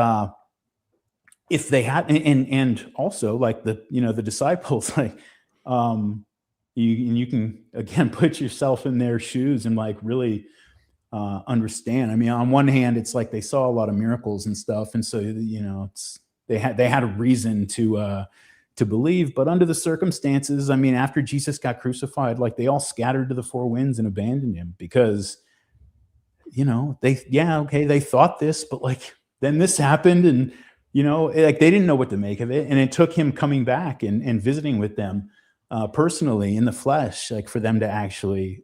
S4: if they had, and also like the disciples, like, you can again put yourself in their shoes and like really understand. I mean, on one hand, it's like they saw a lot of miracles and stuff, and so they had a reason to believe. But under the circumstances, I mean, after Jesus got crucified, like they all scattered to the four winds and abandoned him because they thought this, but like then this happened, and like they didn't know what to make of it. And it took him coming back and visiting with them personally in the flesh, like for them to actually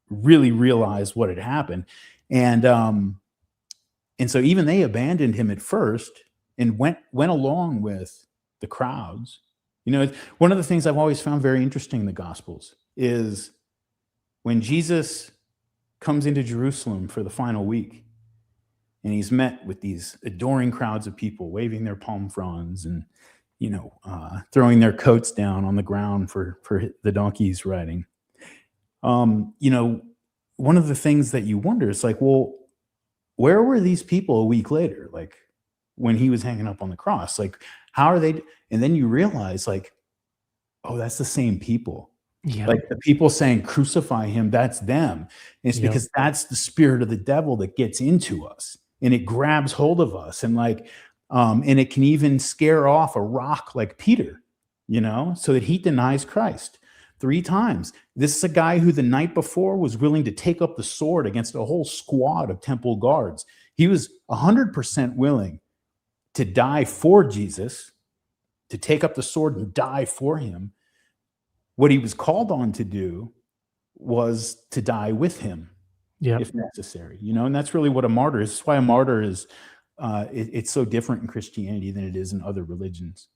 S4: really realize what had happened. And so even they abandoned him at first and went along with the crowds. One of the things I've always found very interesting in the Gospels is when Jesus comes into Jerusalem for the final week, and he's met with these adoring crowds of people waving their palm fronds and throwing their coats down on the ground for the donkeys riding. One of the things that you wonder is like, well, where were these people a week later? Like when he was hanging up on the cross, like how are they? And then you realize like, oh, that's the same people. Yeah. Like the people saying crucify him, that's them. And it's because that's the spirit of the devil that gets into us and it grabs hold of us and like, and it can even scare off a rock like Peter, so that he denies Christ 3 times. This is a guy who the night before was willing to take up the sword against a whole squad of temple guards. He was 100% willing to die for Jesus, to take up the sword and die for him. What he was called on to do was to die with him, if necessary, and that's really what a martyr is. That's why a martyr is, it's so different in Christianity than it is in other religions,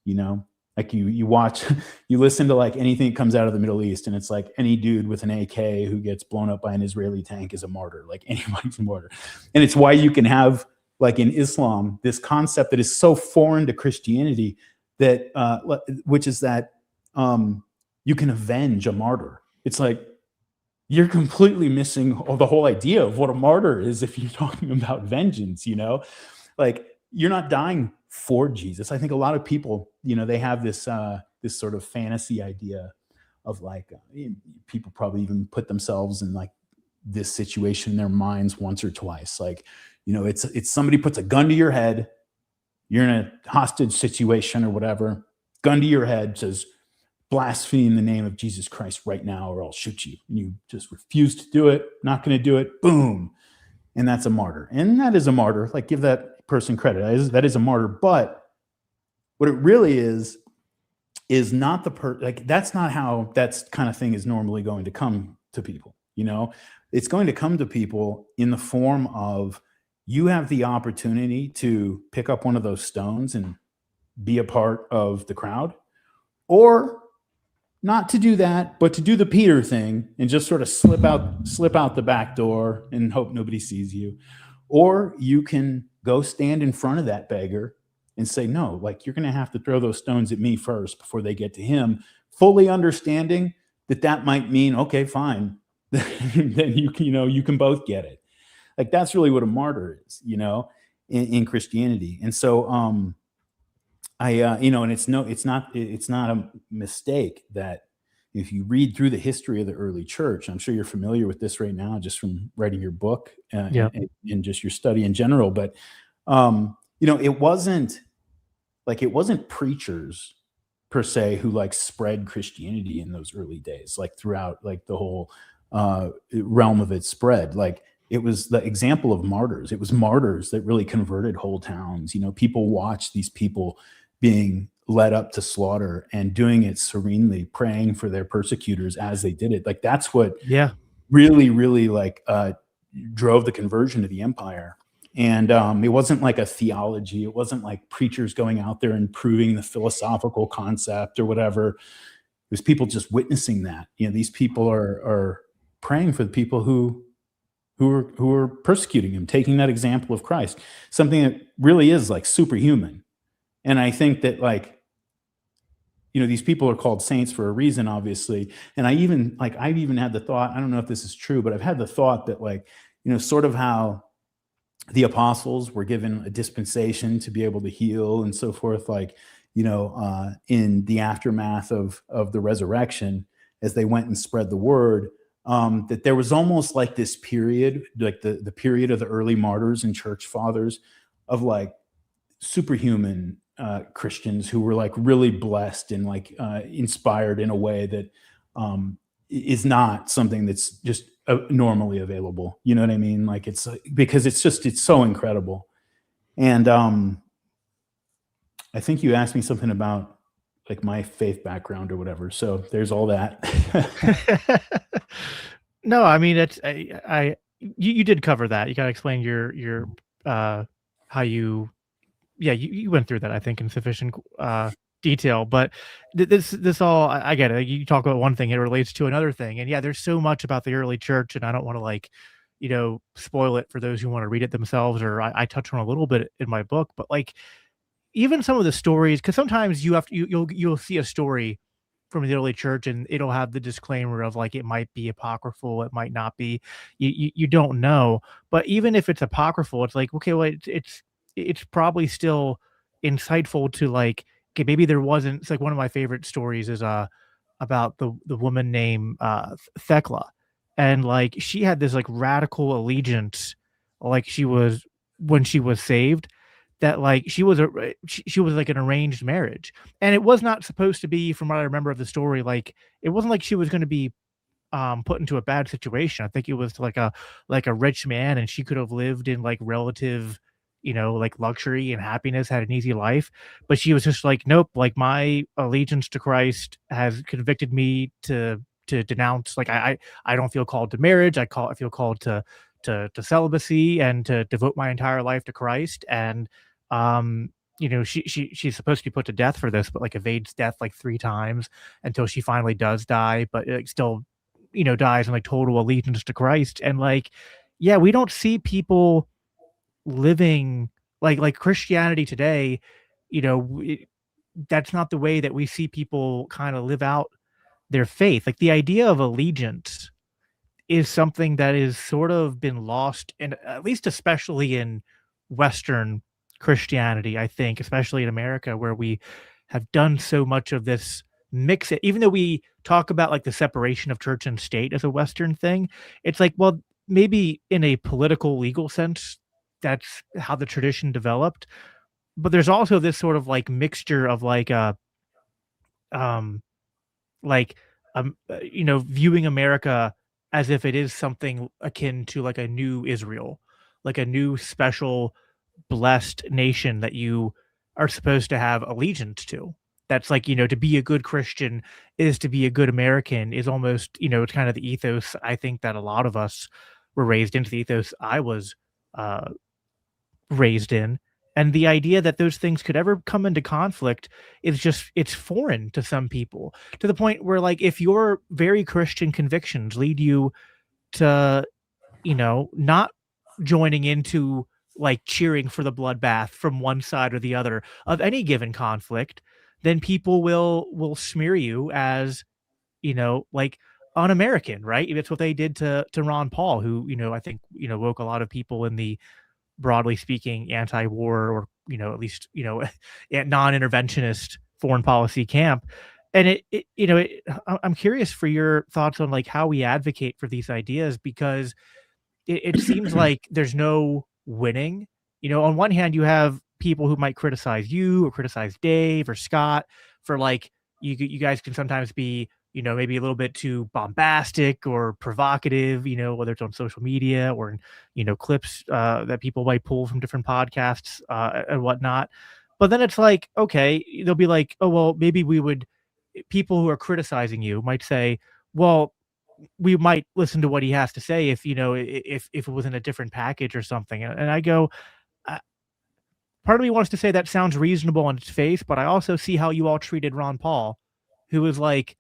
S4: Like you watch, you listen to like anything that comes out of the Middle East, and it's like any dude with an AK who gets blown up by an Israeli tank is a martyr. Like anybody's a martyr. And it's why you can have, like in Islam, this concept that is so foreign to Christianity that, which is that you can avenge a martyr. It's like, you're completely missing the whole idea of what a martyr is if you're talking about vengeance, Like, you're not dying for Jesus. I think a lot of people, they have this this sort of fantasy idea of like, people probably even put themselves in like this situation in their minds once or twice. Like, it's somebody puts a gun to your head, you're in a hostage situation or whatever, gun to your head, says, blaspheme the name of Jesus Christ right now or I'll shoot you. And you just refuse to do it, not going to do it, boom. And that's a martyr. And that is a martyr. Like, give that person credit. That is a martyr. But what it really is not that's not how that kind of thing is normally going to come to people. It's going to come to people in the form of, you have the opportunity to pick up one of those stones and be a part of the crowd, or not to do that, but to do the Peter thing and just sort of slip out the back door and hope nobody sees you. Or you can go stand in front of that beggar and say, no, like, you're going to have to throw those stones at me first before they get to him, fully understanding that might mean, okay, fine. Then you can both get it. Like, that's really what a martyr is, in Christianity. And so, and it's not a mistake that if you read through the history of the early church, I'm sure you're familiar with this right now, just from writing your book and just your study in general. But, it wasn't preachers per se who like spread Christianity in those early days, like throughout like the whole realm of its spread. Like, it was the example of martyrs. It was martyrs that really converted whole towns. People watched these people being led up to slaughter and doing it serenely, praying for their persecutors as they did it. Like, that's what really, really like drove the conversion of the empire. And it wasn't like a theology. It wasn't like preachers going out there and proving the philosophical concept or whatever. It was people just witnessing that. These people are praying for the people who are persecuting him, taking that example of Christ, something that really is like superhuman. And I think that, like, these people are called saints for a reason, obviously. And I've even had the thought, I don't know if this is true, but I've had the thought that, like, sort of how the apostles were given a dispensation to be able to heal and so forth, like, in the aftermath of the resurrection, as they went and spread the word, that there was almost like this period, like the period of the early martyrs and church fathers, of like superhuman Christians who were like really blessed and like inspired in a way that is not something that's just normally available. You know what I mean? Like, it's because it's so incredible. And I think you asked me something about like my faith background or whatever. So there's all that.
S3: No, I mean, it's you did cover that. You got to explain your how you went through that, I think, in sufficient detail. But this all, I get it. You talk about one thing, it relates to another thing. And there's so much about the early church, and I don't want to like, spoil it for those who want to read it themselves, or I touch on a little bit in my book. But like, even some of the stories, because sometimes you'll see a story from the early church and it'll have the disclaimer of like, it might be apocryphal, it might not be, you don't know. But even if it's apocryphal, it's like, okay, well, it's probably still insightful to like, okay, maybe there wasn't. It's like one of my favorite stories is about the woman named Thecla, and like she had this like radical allegiance, like when she was saved, that like she was like an arranged marriage, and it was not supposed to be, from what I remember of the story, like it wasn't like she was going to be put into a bad situation. I think it was like a rich man, and she could have lived in like relative, like luxury and happiness, had an easy life. But she was just like, nope, like my allegiance to Christ has convicted me to denounce. Like I don't feel called to marriage. I feel called to celibacy and to devote my entire life to Christ. And she's supposed to be put to death for this, but like evades death like 3 times until she finally does die, but like still, dies in like total allegiance to Christ. And like, yeah, we don't see people living like Christianity today. That's not the way that we see people kind of live out their faith. Like the idea of allegiance is something that is sort of been lost, and at least especially in Western Christianity, I think, especially in America, where we have done so much of this mix it. Even though we talk about like the separation of church and state as a Western thing, it's like, well, maybe in a political legal sense, that's how the tradition developed. But there's also this sort of like mixture of um like viewing America as if it is something akin to like a new Israel, like a new special blessed nation that you are supposed to have allegiance to. That's like, to be a good Christian is to be a good American, is almost, it's kind of the ethos I think that a lot of us were raised into, the ethos I was uh raised in. And the idea that those things could ever come into conflict is just, it's foreign to some people, to the point where like if your very Christian convictions lead you to, not joining into like cheering for the bloodbath from one side or the other of any given conflict, then people will smear you as, like un-American, right? That's what they did to Ron Paul, who, I think, woke a lot of people in the, broadly speaking, anti-war, or at least non-interventionist foreign policy camp. And I'm curious for your thoughts on like how we advocate for these ideas, because it seems like there's no winning. On one hand, you have people who might criticize you or criticize Dave or Scott for like, you guys can sometimes be, maybe a little bit too bombastic or provocative, whether it's on social media or in, clips that people might pull from different podcasts and whatnot. But then it's like, okay, they'll be like, oh, well, maybe people who are criticizing you might say, well, we might listen to what he has to say if, if it was in a different package or something. And I go, uh, part of me wants to say that sounds reasonable on its face, but I also see how you all treated Ron Paul, who was like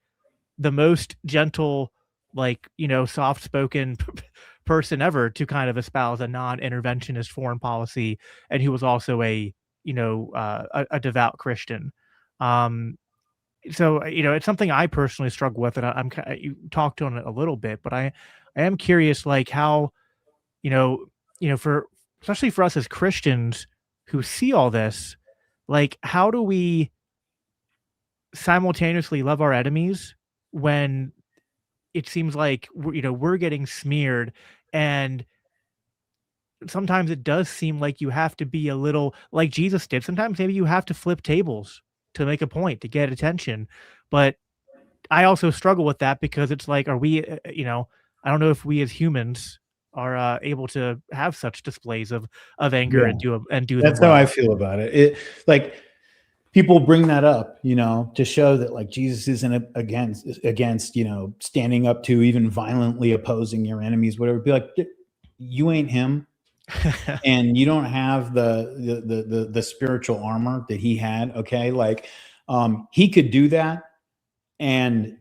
S3: the most gentle, like, soft-spoken person ever to kind of espouse a non-interventionist foreign policy, and who was also a devout Christian. So, it's something I personally struggle with, and you talked on it a little bit, but I am curious, like how, for especially for us as Christians who see all this, like how do we simultaneously love our enemies when it seems like we're getting smeared, and sometimes it does seem like you have to be a little like Jesus did. Sometimes maybe you have to flip tables to make a point to get attention. But I also struggle with that, because it's like, are we, I don't know if we as humans are able to have such displays of anger
S4: Yeah.
S3: and do
S4: That's
S3: them
S4: how
S3: well.
S4: I feel about it. Like people bring that up, to show that like Jesus isn't against, standing up to, even violently opposing your enemies, whatever. Be like, you ain't him. And you don't have the spiritual armor that he had. Okay. Like, he could do that and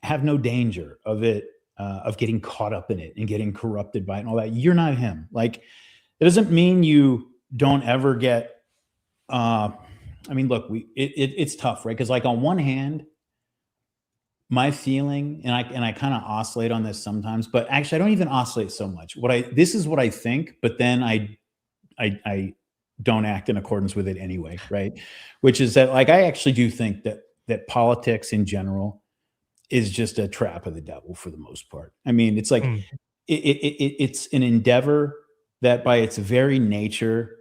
S4: have no danger of it, of getting caught up in it and getting corrupted by it and all that. You're not him. Like, it doesn't mean you don't ever get, I mean, look, it's tough, right? Because like on one hand, my feeling, and I kind of oscillate on this sometimes, but actually I don't even oscillate so much. This is what I think, but then I don't act in accordance with it anyway, right? Which is that like I actually do think that politics in general is just a trap of the devil for the most part. I mean, it's like it's an endeavor that by its very nature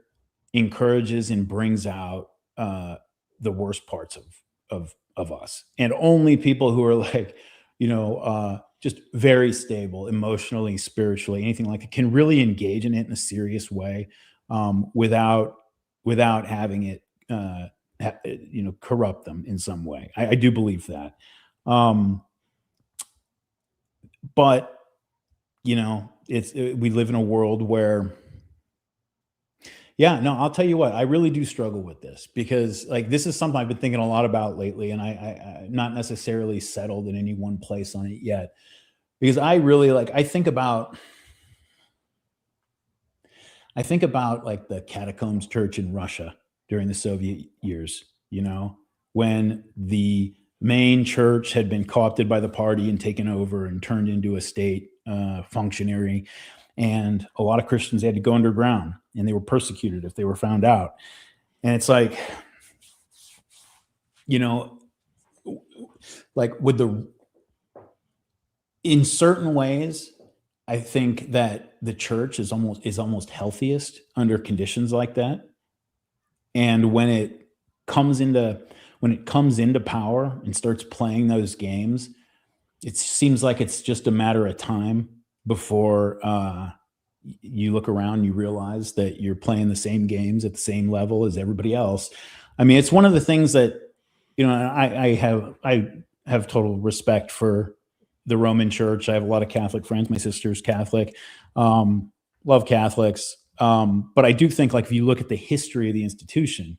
S4: encourages and brings out the worst parts of us, and only people who are like just very stable emotionally, spiritually, anything like it, can really engage in it in a serious way, without having it, corrupt them in some way. I do believe that. But we live in a world where, I'll tell you what, I really do struggle with this, because like, this is something I've been thinking a lot about lately, and I not necessarily settled in any one place on it yet, because I really I think about like the catacombs church in Russia during the Soviet years, when the main church had been co-opted by the party and taken over and turned into a state functionary. And a lot of Christians had to go underground, and they were persecuted if they were found out. And it's like, in certain ways, I think that the church is almost healthiest under conditions like that. And when it comes into power and starts playing those games, it seems like it's just a matter of time before you look around and you realize that you're playing the same games at the same level as everybody else. I mean, it's one of the things that, I have total respect for the Roman Church. I have a lot of Catholic friends. My sister's Catholic. Love Catholics. But I do think, like, if you look at the history of the institution,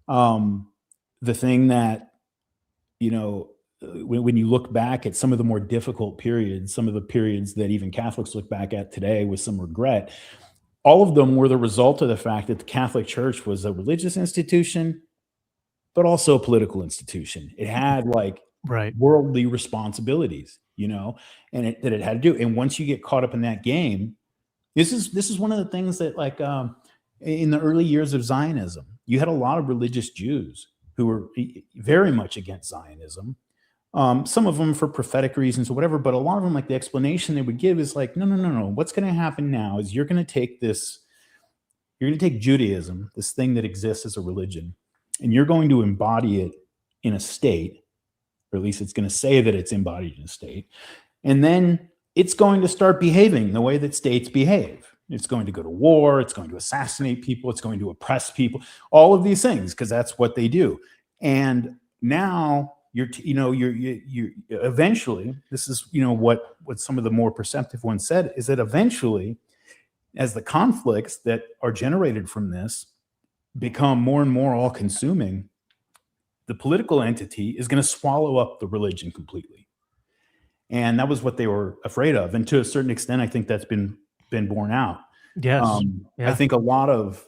S4: the thing that, when you look back at some of the more difficult periods, some of the periods that even Catholics look back at today with some regret, all of them were the result of the fact that the Catholic Church was a religious institution, but also a political institution. It had worldly responsibilities, and that it had to do. And once you get caught up in that game, this is one of the things that, in the early years of Zionism, you had a lot of religious Jews who were very much against Zionism. Some of them for prophetic reasons or whatever, but a lot of them, the explanation they would give is no. What's going to happen now is you're going to take Judaism, this thing that exists as a religion, and you're going to embody it in a state, or at least it's going to say that it's embodied in a state. And then it's going to start behaving the way that states behave. It's going to go to war. It's going to assassinate people. It's going to oppress people, all of these things, because that's what they do. And now you're eventually, this is, what some of the more perceptive ones said, is that eventually, as the conflicts that are generated from this become more and more all consuming, the political entity is going to swallow up the religion completely. And that was what they were afraid of. And to a certain extent, I think that's been borne out.
S3: Yes.
S4: I think a lot of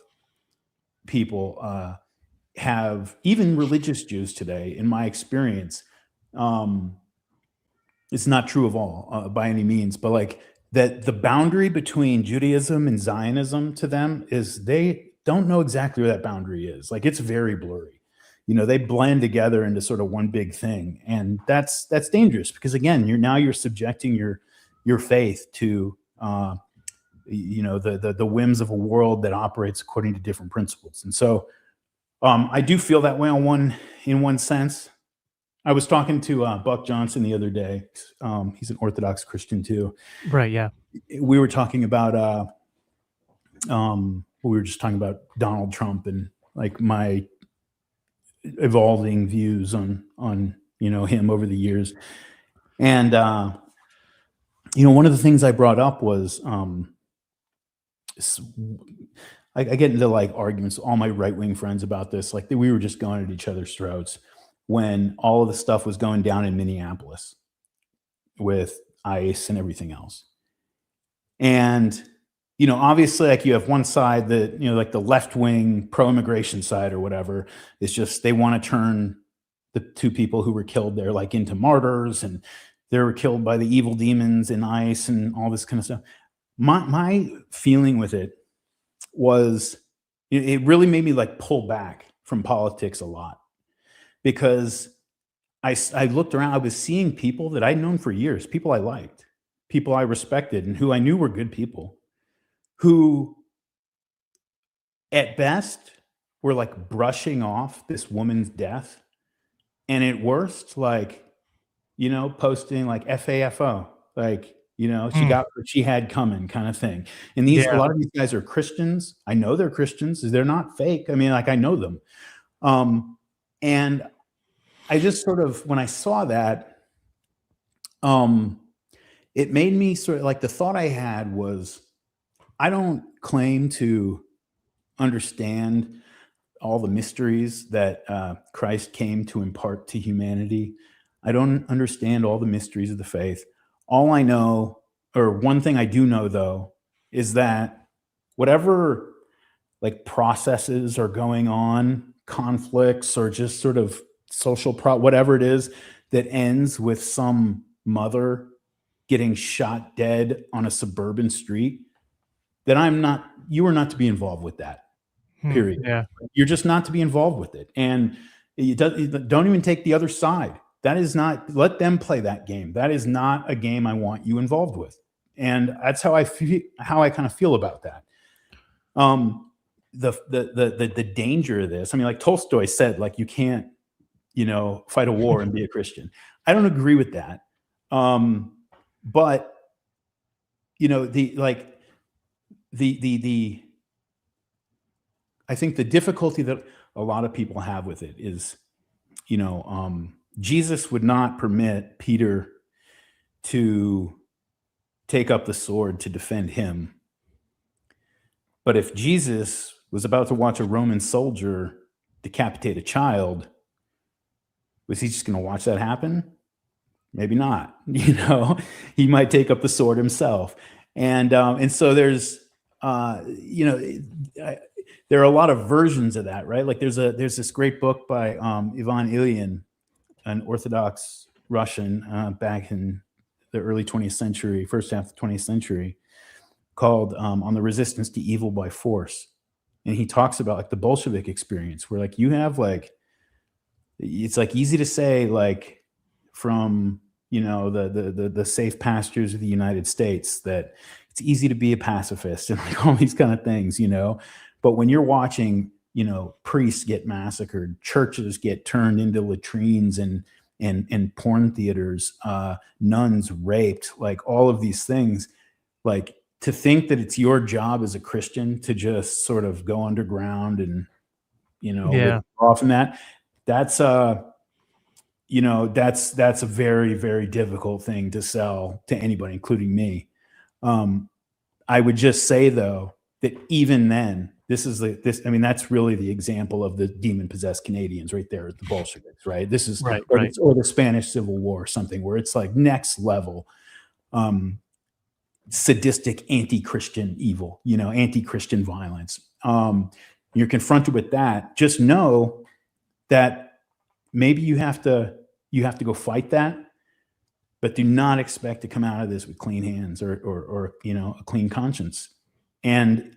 S4: people have, even religious Jews today, in my experience, it's not true of all by any means, but that the boundary between Judaism and Zionism to them is they don't know exactly where that boundary is. It's very blurry. They blend together into sort of one big thing. And that's dangerous, because again, you're subjecting your faith to the whims of a world that operates according to different principles. And so I do feel that way in one sense. I was talking to Buck Johnson the other day. He's an Orthodox Christian too.
S3: Right. Yeah.
S4: We were talking about we were just talking about Donald Trump and my evolving views on him over the years. And one of the things I brought up was I get into arguments with all my right-wing friends about this, we were just going at each other's throats when all of the stuff was going down in Minneapolis with ICE and everything else. And obviously, you have one side that, the left-wing pro-immigration side or whatever, is just, they want to turn the two people who were killed there into martyrs, and they were killed by the evil demons in ICE and all this kind of stuff. My feeling with it was, it really made me pull back from politics a lot, because I looked around, I was seeing people that I'd known for years, people I liked, people I respected, and who I knew were good people, who at best were brushing off this woman's death, and at worst posting like FAFO, like, she got what she had coming kind of thing. And a lot of these guys are Christians. I know they're Christians. They're not fake. I mean, like, I know them. And I just sort of, when I saw that, it made me sort of like, the thought I had was, I don't claim to understand all the mysteries that Christ came to impart to humanity. I don't understand all the mysteries of the faith. All I know, or one thing I do know though, is that whatever like processes are going on, conflicts, or just sort of social whatever it is that ends with some mother getting shot dead on a suburban street, that you are not to be involved with that. Period.
S3: Yeah.
S4: You're just not to be involved with it. And don't even take the other side. That is not, let them play that game. That is not a game I want you involved with. And that's how I feel, how I kind of feel about that. The danger of this, I mean, like Tolstoy said, like, you can't, fight a war and be a Christian. I don't agree with that. But I think the difficulty that a lot of people have with it is, Jesus would not permit Peter to take up the sword to defend him. But if Jesus was about to watch a Roman soldier decapitate a child, was he just going to watch that happen? Maybe not. He might take up the sword himself. And so there's, there are a lot of versions of that, right? Like there's this great book by Ivan Ilyin, an Orthodox Russian back in the early 20th century, first half of the 20th century, called On the Resistance to Evil by Force. And he talks about like the Bolshevik experience, where like you have like, it's like easy to say like from, the safe pastures of the United States that it's easy to be a pacifist and like all these kind of things, But when you're watching, priests get massacred, churches get turned into latrines and porn theaters, nuns raped, like all of these things, like to think that it's your job as a Christian to just sort of go underground and, off from that's a very, very difficult thing to sell to anybody, including me. I would just say though, that even then, that's really the example of the demon-possessed Canadians right there at the Bolsheviks, right? This is
S3: right.
S4: Or the Spanish Civil War or something, where it's like next level sadistic anti-Christian evil, anti-Christian violence. You're confronted with that. Just know that maybe you have to go fight that, but do not expect to come out of this with clean hands or a clean conscience. And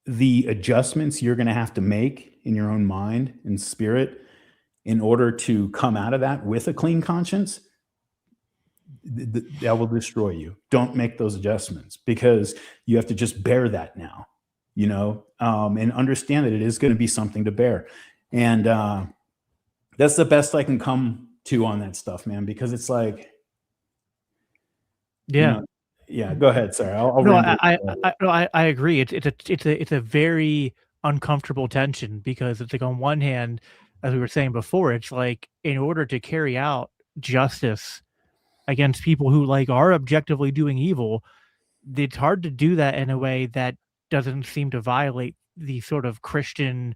S4: the adjustments you're going to have to make in your own mind and spirit in order to come out of that with a clean conscience, that will destroy you. Don't make those adjustments, because you have to just bear that now, and understand that it is going to be something to bear. And that's the best I can come to on that stuff, man, because it's like,
S3: yeah.
S4: Yeah, go ahead. Sorry,
S3: I agree. It's a very uncomfortable tension, because it's like, on one hand, as we were saying before, it's like, in order to carry out justice against people who like are objectively doing evil, it's hard to do that in a way that doesn't seem to violate the sort of Christian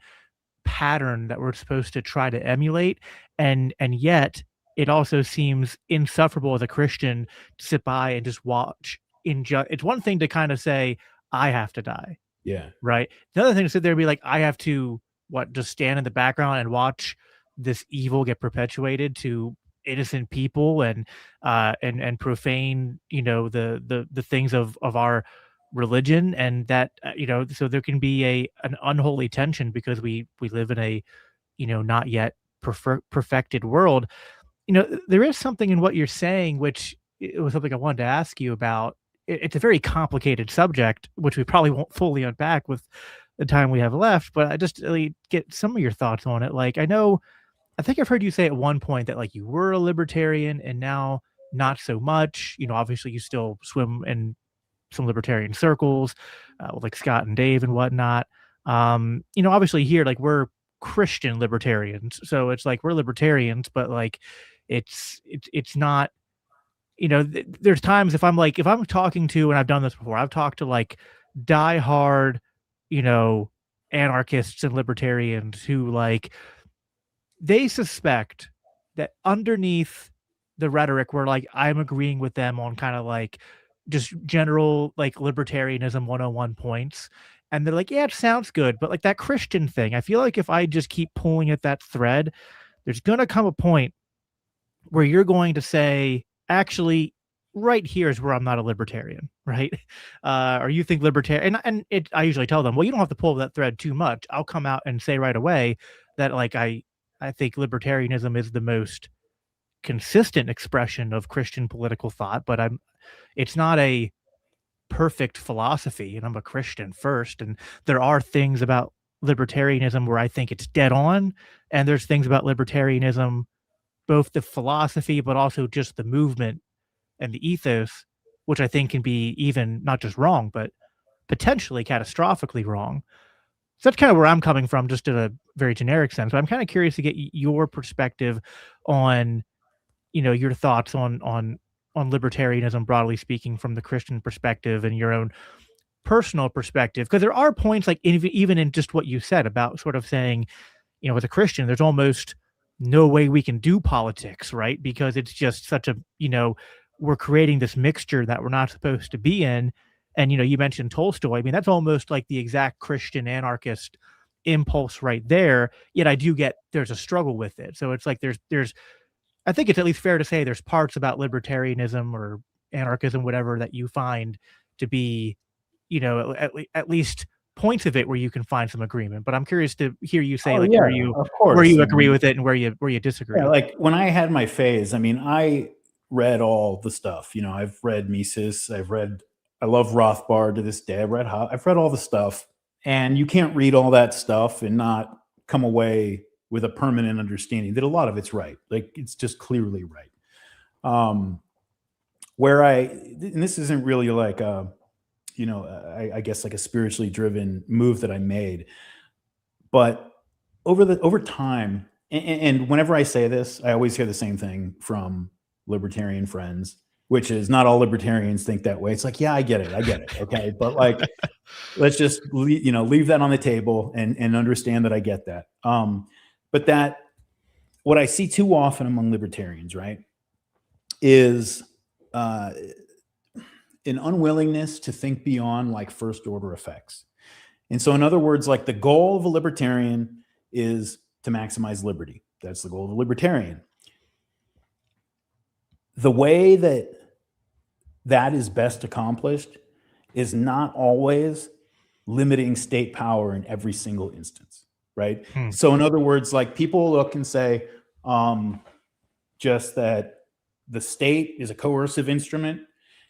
S3: pattern that we're supposed to try to emulate, and yet it also seems insufferable as a Christian to sit by and just watch. It's one thing to kind of say, I have to die.
S4: Yeah.
S3: Right. The other thing to sit there and be like, I have to just stand in the background and watch this evil get perpetuated to innocent people and profane, the things of our religion, and that, so there can be an unholy tension, because we live in a, not yet perfected world. There is something in what you're saying, which it was something I wanted to ask you about. It's a very complicated subject, which we probably won't fully unpack with the time we have left, but I just really get some of your thoughts on it. Like, I know I think I've heard you say at one point that like you were a libertarian and now not so much. Obviously you still swim in some libertarian circles, with like Scott and Dave and whatnot. Obviously here, like we're Christian libertarians, so it's like we're libertarians, but like it's not. There's times if I'm talking to, and I've done this before, I've talked to like diehard, anarchists and libertarians who like they suspect that underneath the rhetoric where like I'm agreeing with them on kind of like just general like libertarianism 101 points. And they're like, yeah, it sounds good. But like that Christian thing, I feel like if I just keep pulling at that thread, there's going to come a point where you're going to say, actually, right here is where I'm not a libertarian, right? Or you think libertarian, and I usually tell them, well, you don't have to pull that thread too much. I'll come out and say right away that like I think libertarianism is the most consistent expression of Christian political thought, but it's not a perfect philosophy, and I'm a Christian first. And there are things about libertarianism where I think it's dead on, and there's things about libertarianism, both the philosophy, but also just the movement and the ethos, which I think can be even not just wrong, but potentially catastrophically wrong. So that's kind of where I'm coming from, just in a very generic sense. But I'm kind of curious to get your perspective on, your thoughts on libertarianism, broadly speaking, from the Christian perspective and your own personal perspective. Because there are points like even in just what you said about sort of saying, as a Christian, there's almost no way we can do politics, right? Because it's just such a, we're creating this mixture that we're not supposed to be in. And, you mentioned Tolstoy. I mean, that's almost like the exact Christian anarchist impulse right there. Yet I do get there's a struggle with it. So it's like there's I think it's at least fair to say there's parts about libertarianism or anarchism, whatever, that you find to be, at least points of it where you can find some agreement. But I'm curious to hear you say where you agree with it and where you disagree.
S4: Yeah, like when I had my phase, I mean, I read all the stuff. I've read Mises, I love Rothbard to this day. I've read all the stuff, and you can't read all that stuff and not come away with a permanent understanding that a lot of it's right. Like it's just clearly right. And this isn't really like I guess like a spiritually driven move that I made, but over time, and whenever I say this, I always hear the same thing from libertarian friends, which is not all libertarians think that way. It's like, yeah, I get it. Okay. But like, let's just, leave that on the table and understand that I get that. But that what I see too often among libertarians, right, is an unwillingness to think beyond like first order effects. And so in other words, like the goal of a libertarian is to maximize liberty. That's the goal of a libertarian. The way that is best accomplished is not always limiting state power in every single instance, right? So in other words, like people look and say just that the state is a coercive instrument,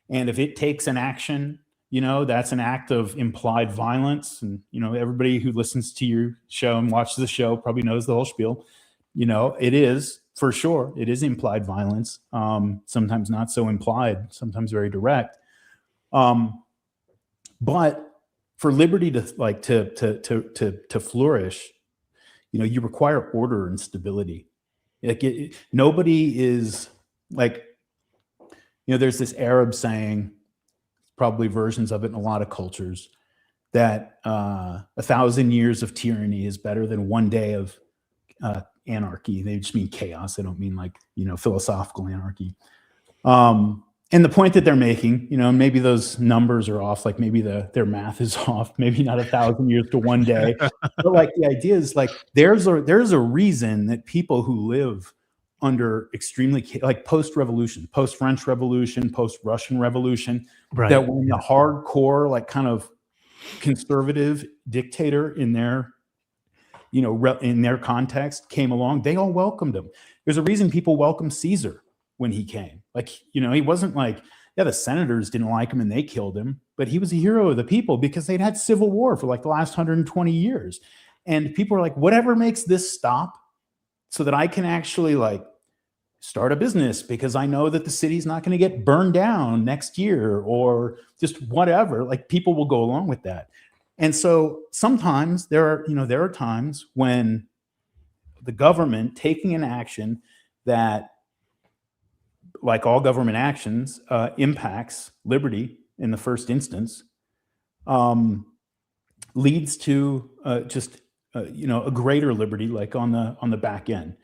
S4: and if it takes an action, that's an act of implied violence. And, everybody who listens to your show and watches the show probably knows the whole spiel. It is, for sure, it is implied violence. Sometimes not so implied, sometimes very direct. But for liberty to flourish, you require order and stability. Nobody is like, there's this Arab saying, probably versions of it in a lot of cultures, that 1,000 years of tyranny is better than one day of anarchy. They just mean chaos. They don't mean like, philosophical anarchy. And the point that they're making, maybe those numbers are off, like maybe their math is off, maybe not 1,000 years to one day. But like the idea is like, there's a reason that people who live under extremely like post-revolution, post-French Revolution, post-Russian Revolution, right, that when the hardcore, like kind of conservative dictator in their, in their context came along, they all welcomed him. There's a reason people welcomed Caesar when he came. Like, he wasn't like, yeah, the senators didn't like him and they killed him, but he was a hero of the people because they'd had civil war for like the last 120 years. And people are like, whatever makes this stop, so that I can actually like start a business because I know that the city's not going to get burned down next year or just whatever. Like people will go along with that. And so sometimes there are times when the government taking an action that, like all government actions, impacts liberty in the first instance, leads to a greater liberty, like on the back end.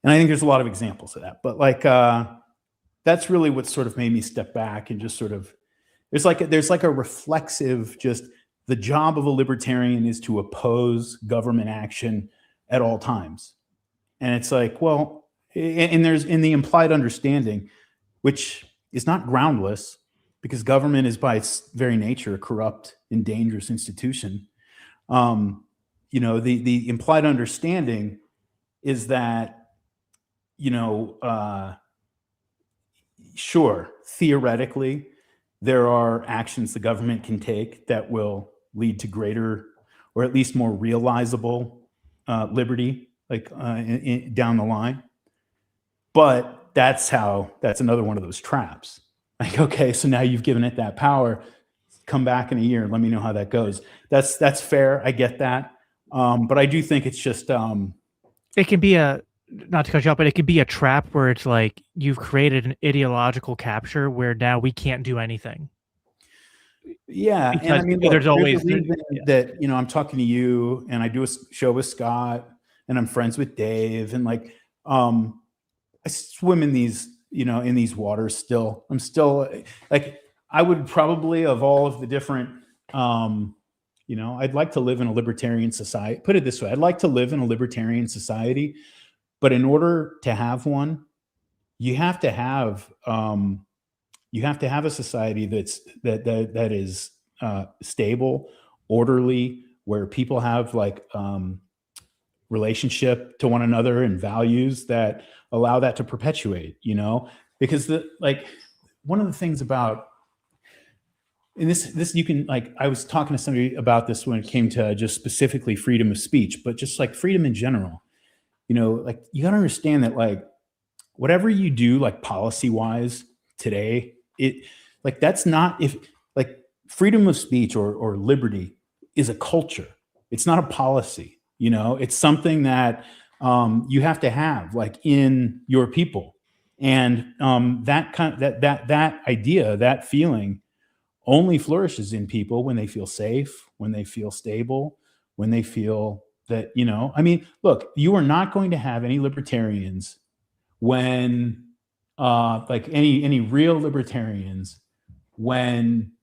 S4: And I think there's a lot of examples of that. But like that's really what sort of made me step back and just sort of there's like a reflexive, just the job of a libertarian is to oppose government action at all times. And it's like, well, and there's in the implied understanding, which is not groundless, because government is by its very nature a corrupt and dangerous institution. The implied understanding is that, sure, theoretically, there are actions the government can take that will lead to greater, or at least more realizable liberty, like down the line. But that's another one of those traps. Like, okay, so now you've given it that power. Come back in a year and let me know how that goes. That's fair. I get that. But I do think it's just
S3: it can be not to cut you off, but it could be a trap where it's like you've created an ideological capture where now we can't do anything.
S4: Yeah,
S3: because,
S4: and I mean,
S3: there's always
S4: that I'm talking to you, and I do a show with Scott, and I'm friends with Dave, and like I swim in these in these waters still. I'm still like I would probably, of all of the different I'd like to live in a libertarian society. Put it this way, I'd like to live in a libertarian society, but in order to have one, you have to have a society that is stable, orderly, where people have like relationship to one another and values that allow that to perpetuate. Because one of the things about, and this you can, like, I was talking to somebody about this when it came to just specifically freedom of speech, but just like freedom in general. Like you got to understand that like whatever you do, like policy wise today, that's not, if like freedom of speech or liberty is a culture. It's not a policy, it's something that you have to have like in your people. And that idea, that feeling only flourishes in people when they feel safe, when they feel stable, when they feel that, I mean, look, you are not going to have any libertarians when like any real libertarians when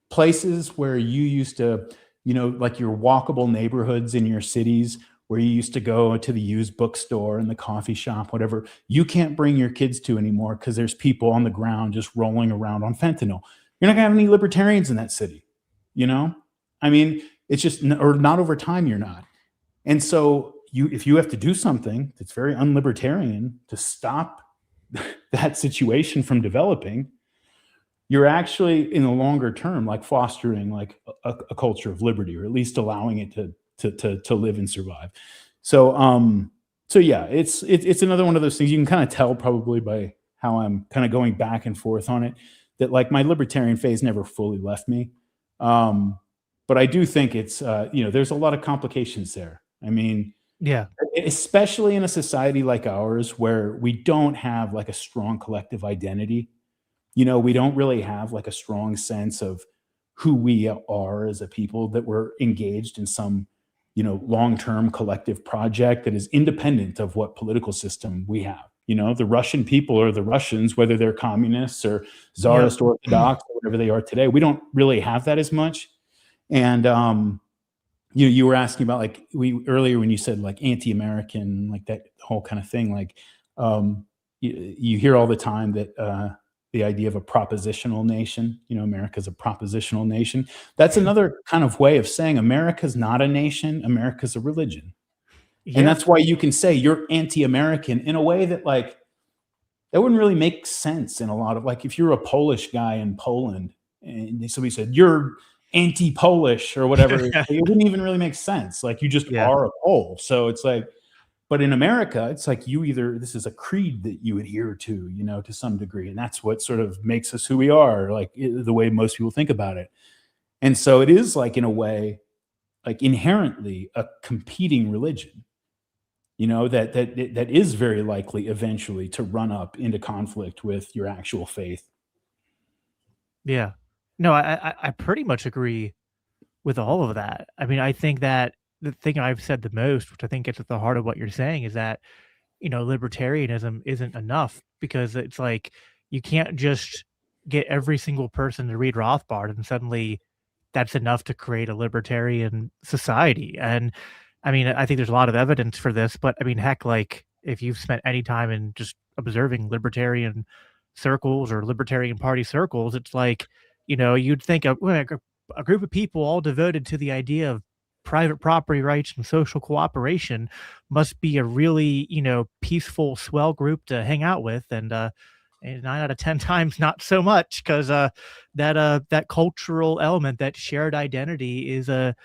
S4: places where you used to, like your walkable neighborhoods in your cities where you used to go to the used bookstore and the coffee shop, whatever, you can't bring your kids to anymore because there's people on the ground just rolling around on fentanyl. You're not gonna have any libertarians in that city, I mean, it's just, or not over time, you're not. And so if you have to do something that's very unlibertarian to stop that situation from developing, you're actually in the longer term, like fostering like a culture of liberty, or at least allowing it to live and survive. So yeah, it's another one of those things you can kind of tell probably by how I'm kind of going back and forth on it, that like my libertarian phase never fully left me. But I do think it's, there's a lot of complications there. I mean,
S3: yeah,
S4: especially in a society like ours where we don't have like a strong collective identity. We don't really have like a strong sense of who we are as a people, that we're engaged in some, long-term collective project that is independent of what political system we have. The Russian people are the Russians, whether they're communists or Tsarist Orthodox or whatever they are today. We don't really have that as much. And you were asking about like earlier when you said like anti-American, like that whole kind of thing. Like you hear all the time that the idea of a propositional nation, America's a propositional nation. That's another kind of way of saying America's not a nation, America's a religion. Yeah. And that's why you can say you're anti-American in a way that like, that wouldn't really make sense in a lot of, like, if you're a Polish guy in Poland and somebody said you're anti-Polish or whatever, it wouldn't even really make sense. Like you just are a Pole. So it's like, But in America, it's like this is a creed that you adhere to, to some degree. And that's what sort of makes us who we are, like the way most people think about it. And so it is like, in a way, like inherently a competing religion, that is very likely eventually to run up into conflict with your actual faith.
S3: Yeah. No, I pretty much agree with all of that. I mean, I think that the thing I've said the most, which I think gets at the heart of what you're saying, is that, libertarianism isn't enough, because it's like you can't just get every single person to read Rothbard and suddenly that's enough to create a libertarian society. And I mean, I think there's a lot of evidence for this, but I mean, heck, like if you've spent any time in just observing libertarian circles or libertarian party circles, it's like, you'd think a group of people all devoted to the idea of private property rights and social cooperation must be a really, peaceful, swell group to hang out with. And 9 out of 10 times, not so much, because that cultural element, that shared identity is a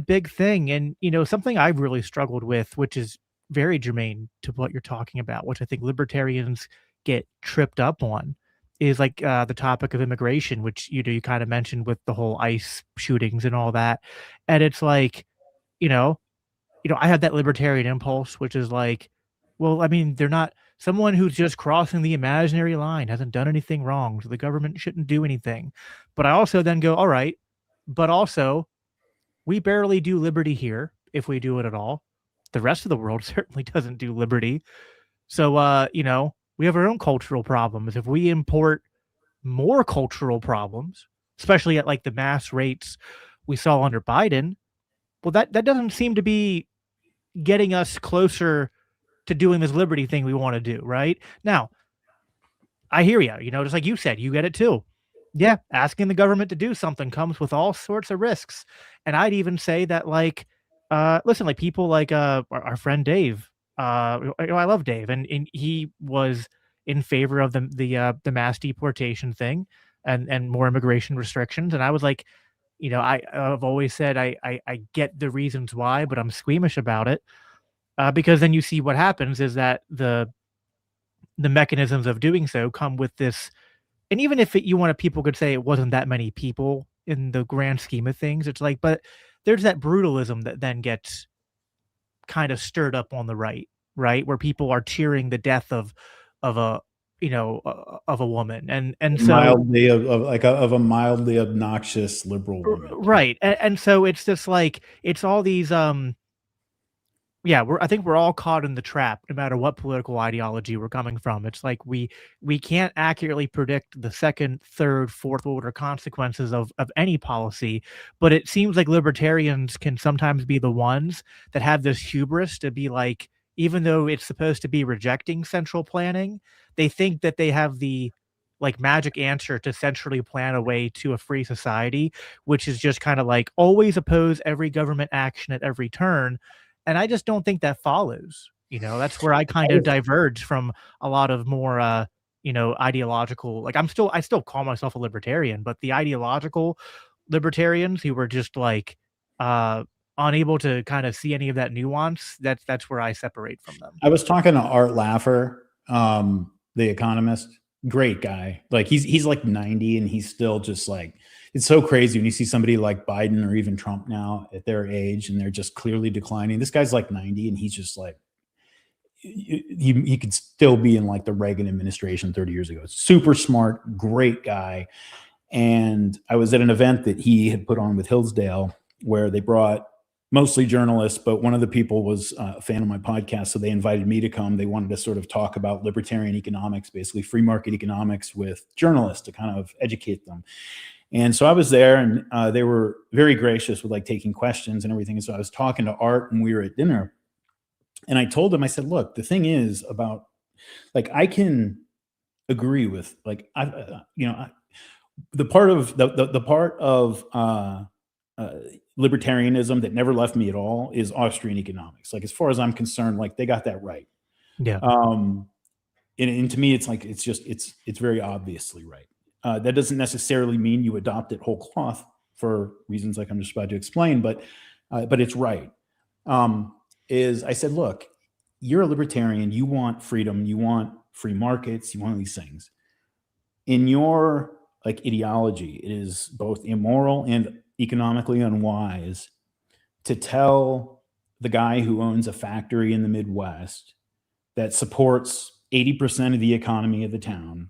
S3: big thing. And, something I've really struggled with, which is very germane to what you're talking about, which I think libertarians get tripped up on, is like the topic of immigration, which you kind of mentioned with the whole ICE shootings and all that. And it's like, I have that libertarian impulse, which is like, well, I mean, they're not someone who's just crossing the imaginary line hasn't done anything wrong, so the government shouldn't do anything. But I also then go, all right, but also we barely do liberty here, if we do it at all. The rest of the world certainly doesn't do liberty. So, we have our own cultural problems. If we import more cultural problems, especially at like the mass rates we saw under Biden, well, that doesn't seem to be getting us closer to doing this liberty thing we want to do, right? Now, I hear you, just like you said, you get it too. Yeah, asking the government to do something comes with all sorts of risks. And I'd even say that, like, listen, like people like our friend Dave, I love Dave, and he was in favor of the mass deportation thing and more immigration restrictions. And I was like, I've always said I get the reasons why, but I'm squeamish about it, because then you see what happens is that the mechanisms of doing so come with this. And even if people could say it wasn't that many people in the grand scheme of things, it's like, but there's that brutalism that then gets kind of stirred up on the right, where people are cheering the death of a woman, and so
S4: mildly of a mildly obnoxious liberal woman,
S3: right? And so it's just like it's all these I think we're all caught in the trap, no matter what political ideology we're coming from. It's like we can't accurately predict the second, third, fourth order consequences of any policy, but it seems like libertarians can sometimes be the ones that have this hubris to be like, even though it's supposed to be rejecting central planning, they think that they have the like magic answer to centrally plan a way to a free society, which is just kind of like always oppose every government action at every turn. And I just don't think that follows. That's where I kind of diverge from a lot of more, ideological. Like I still call myself a libertarian, but the ideological libertarians who were just like unable to kind of see any of that nuance, that's where I separate from them.
S4: I was talking to Art Laffer, the economist, great guy. Like he's like 90 and he's still just like, it's so crazy when you see somebody like Biden or even Trump now at their age and they're just clearly declining. This guy's like 90 and he's just like, he could still be in like the Reagan administration 30 years ago. Super smart, great guy. And I was at an event that he had put on with Hillsdale where they brought mostly journalists, but one of the people was a fan of my podcast. So they invited me to come. They wanted to sort of talk about libertarian economics, basically free market economics, with journalists to kind of educate them. And so I was there and they were very gracious with like taking questions and everything. And so I was talking to Art and we were at dinner and I told him, I said, look, the thing is about like, I can agree with like, the part of the part of libertarianism that never left me at all is Austrian economics. Like, as far as I'm concerned, like they got that right.
S3: Yeah.
S4: And to me, it's like, it's very obviously right. That doesn't necessarily mean you adopt it whole cloth for reasons like I'm just about to explain, but it's right. I said, look, you're a libertarian, you want freedom, you want free markets, you want these things. In your like ideology, it is both immoral and economically unwise to tell the guy who owns a factory in the Midwest that supports 80% of the economy of the town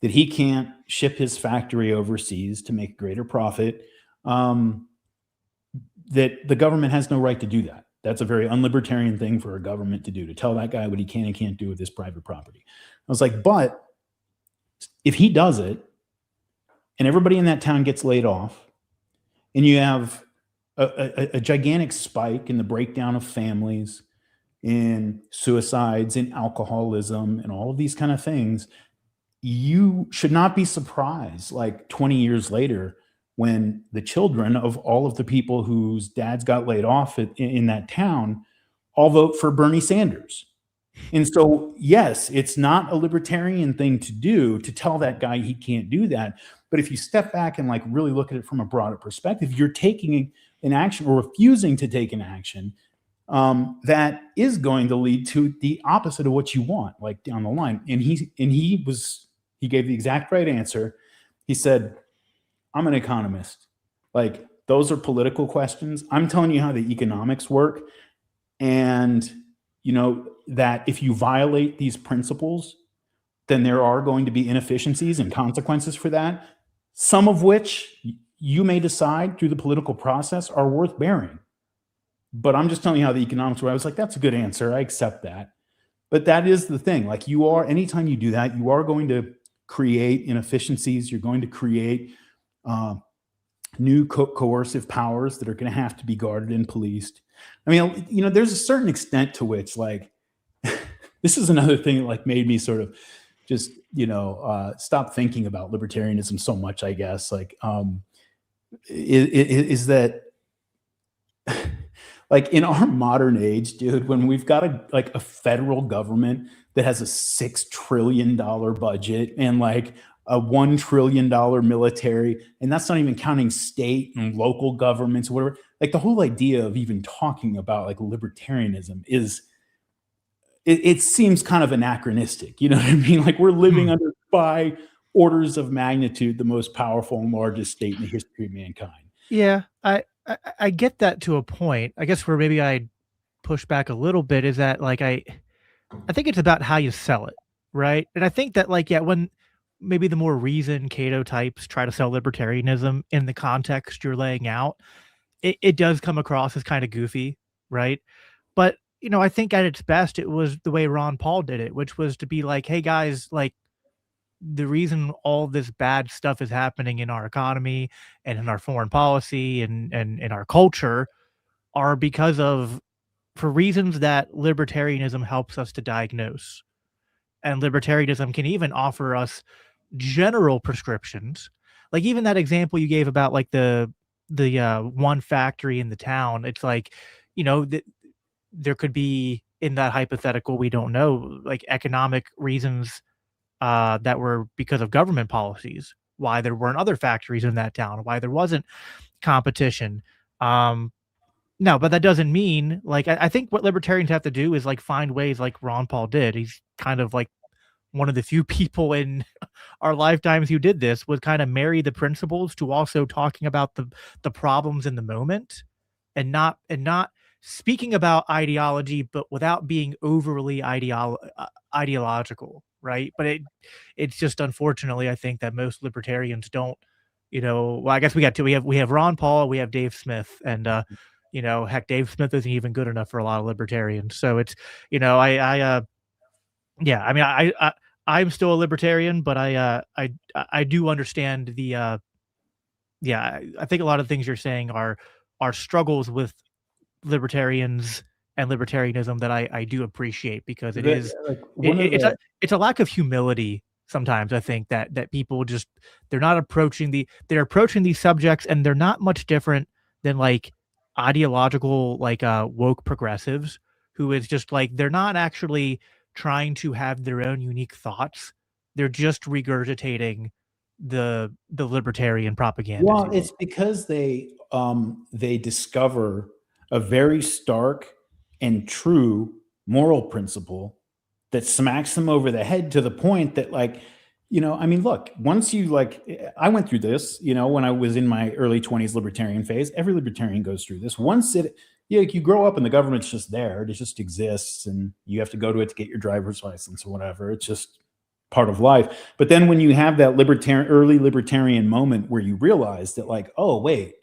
S4: that he can't ship his factory overseas to make greater profit, that the government has no right to do that. That's a very unlibertarian thing for a government to do, to tell that guy what he can and can't do with his private property. I was like, but if he does it and everybody in that town gets laid off and you have a gigantic spike in the breakdown of families, in suicides, in alcoholism, and all of these kind of things, you should not be surprised like 20 years later when the children of all of the people whose dads got laid off in that town all vote for Bernie Sanders. And so, yes, it's not a libertarian thing to do to tell that guy he can't do that. But if you step back and like really look at it from a broader perspective, you're taking an action or refusing to take an action that is going to lead to the opposite of what you want, like down the line. And he gave the exact right answer. He said, I'm an economist. Like, those are political questions. I'm telling you how the economics work. And, you know, that if you violate these principles, then there are going to be inefficiencies and consequences for that, some of which you may decide through the political process are worth bearing. But I'm just telling you how the economics work. I was like, that's a good answer. I accept that. But that is the thing. Like, anytime you do that, you are going to create inefficiencies. You're going to create new coercive powers that are going to have to be guarded and policed. I mean, you know, there's a certain extent to which, like, this is another thing that like made me sort of just, you know, stop thinking about libertarianism so much, I guess. Like, is that like in our modern age, dude, when we've got a federal government that has a $6 trillion budget and like a $1 trillion military, and that's not even counting state and local governments, whatever. Like, the whole idea of even talking about like libertarianism it seems kind of anachronistic. You know what I mean? Like, we're living under, by orders of magnitude, the most powerful and largest state in the history of mankind.
S3: Yeah, I get that to a point. I guess where maybe I push back a little bit is that like I think it's about how you sell it, right? And I think that like, yeah, when maybe the more reasoned Cato types try to sell libertarianism in the context you're laying out, it does come across as kind of goofy, right? But, you know, I think at its best, it was the way Ron Paul did it, which was to be like, hey guys, like, the reason all this bad stuff is happening in our economy and in our foreign policy and in our culture are because of, for reasons that libertarianism helps us to diagnose. And libertarianism can even offer us general prescriptions. Like even that example you gave about like the one factory in the town, it's like, you know, there could be, in that hypothetical, we don't know, like economic reasons that were because of government policies, why there weren't other factories in that town, why there wasn't competition. No, but that doesn't mean, like, I think what libertarians have to do is like find ways, like Ron Paul did. He's kind of like one of the few people in our lifetimes who did this, was kind of marry the principles to also talking about the problems in the moment, and not speaking about ideology, but without being overly ideological, right? But it's just, unfortunately, I think that most libertarians don't, you know, well, I guess we have Ron Paul, we have Dave Smith, and you know, heck, Dave Smith isn't even good enough for a lot of libertarians. So it's, you know, yeah, I mean, I'm still a libertarian, but I do understand the yeah, I think a lot of things you're saying are struggles with libertarians and libertarianism that I do appreciate, because it is like it's a lack of humility sometimes. I think that people just, they're approaching these subjects, and they're not much different than like ideological, like woke progressives, who is just like, they're not actually trying to have their own unique thoughts. They're just regurgitating the libertarian propaganda.
S4: Well, it's because they discover a very stark and true moral principle that smacks them over the head to the point that, like, I mean, look, once you, like, I went through this, when I was in my early 20s libertarian phase. Every libertarian goes through this. Once you grow up and the government's just there, it just exists, and you have to go to it to get your driver's license or whatever. It's just part of life. But then when you have that early libertarian moment where you realize that, like, oh, wait,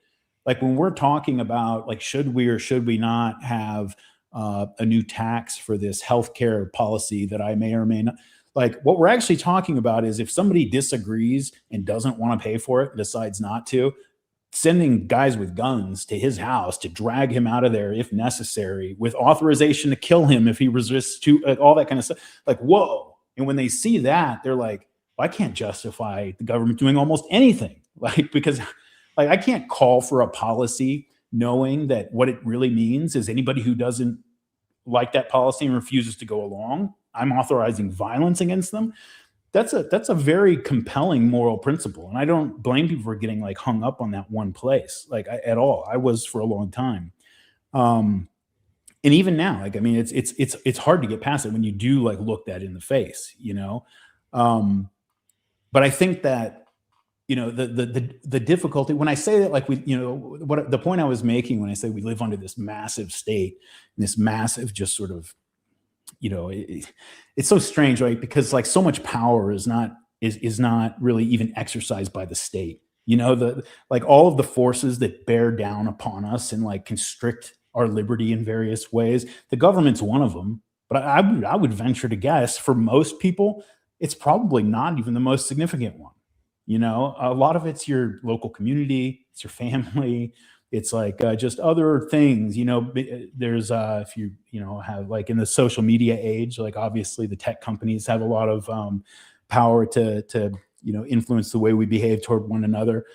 S4: like, when we're talking about, like, should we or should we not have a new tax for this healthcare policy that I may or may not, like, what we're actually talking about is, if somebody disagrees and doesn't want to pay for it, decides not to, sending guys with guns to his house to drag him out of there if necessary, with authorization to kill him if he resists, to all that kind of stuff. Like, whoa. And when they see that, they're like, well, I can't justify the government doing almost anything. Like, because, like, I can't call for a policy knowing that what it really means is anybody who doesn't like that policy and refuses to go along, I'm authorizing violence against them. That's a very compelling moral principle. And I don't blame people for getting, like, hung up on that one place, like, at all. I was for a long time. And even now, like, I mean, it's hard to get past it when you do, like, look that in the face, but I think that, the difficulty when I say that, like, what the point I was making when I say we live under this massive state, this massive, just sort of, it's so strange, right? Because, like, so much power is not really even exercised by the state. Like, all of the forces that bear down upon us and, like, constrict our liberty in various ways. The government's one of them, but I would venture to guess, for most people, it's probably not even the most significant one. A lot of it's your local community, it's your family. It's like just other things, there's if you, have, like, in the social media age, like, obviously the tech companies have a lot of power to influence the way we behave toward one another.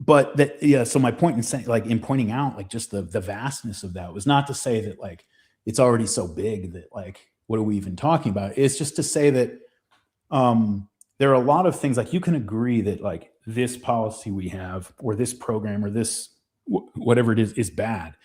S4: But that, yeah. So my point in saying, like, in pointing out, like, just the vastness of that was not to say that, like, it's already so big that, like, what are we even talking about? It's just to say that there are a lot of things, like, you can agree that, like, this policy we have, or this program, or this whatever it is bad,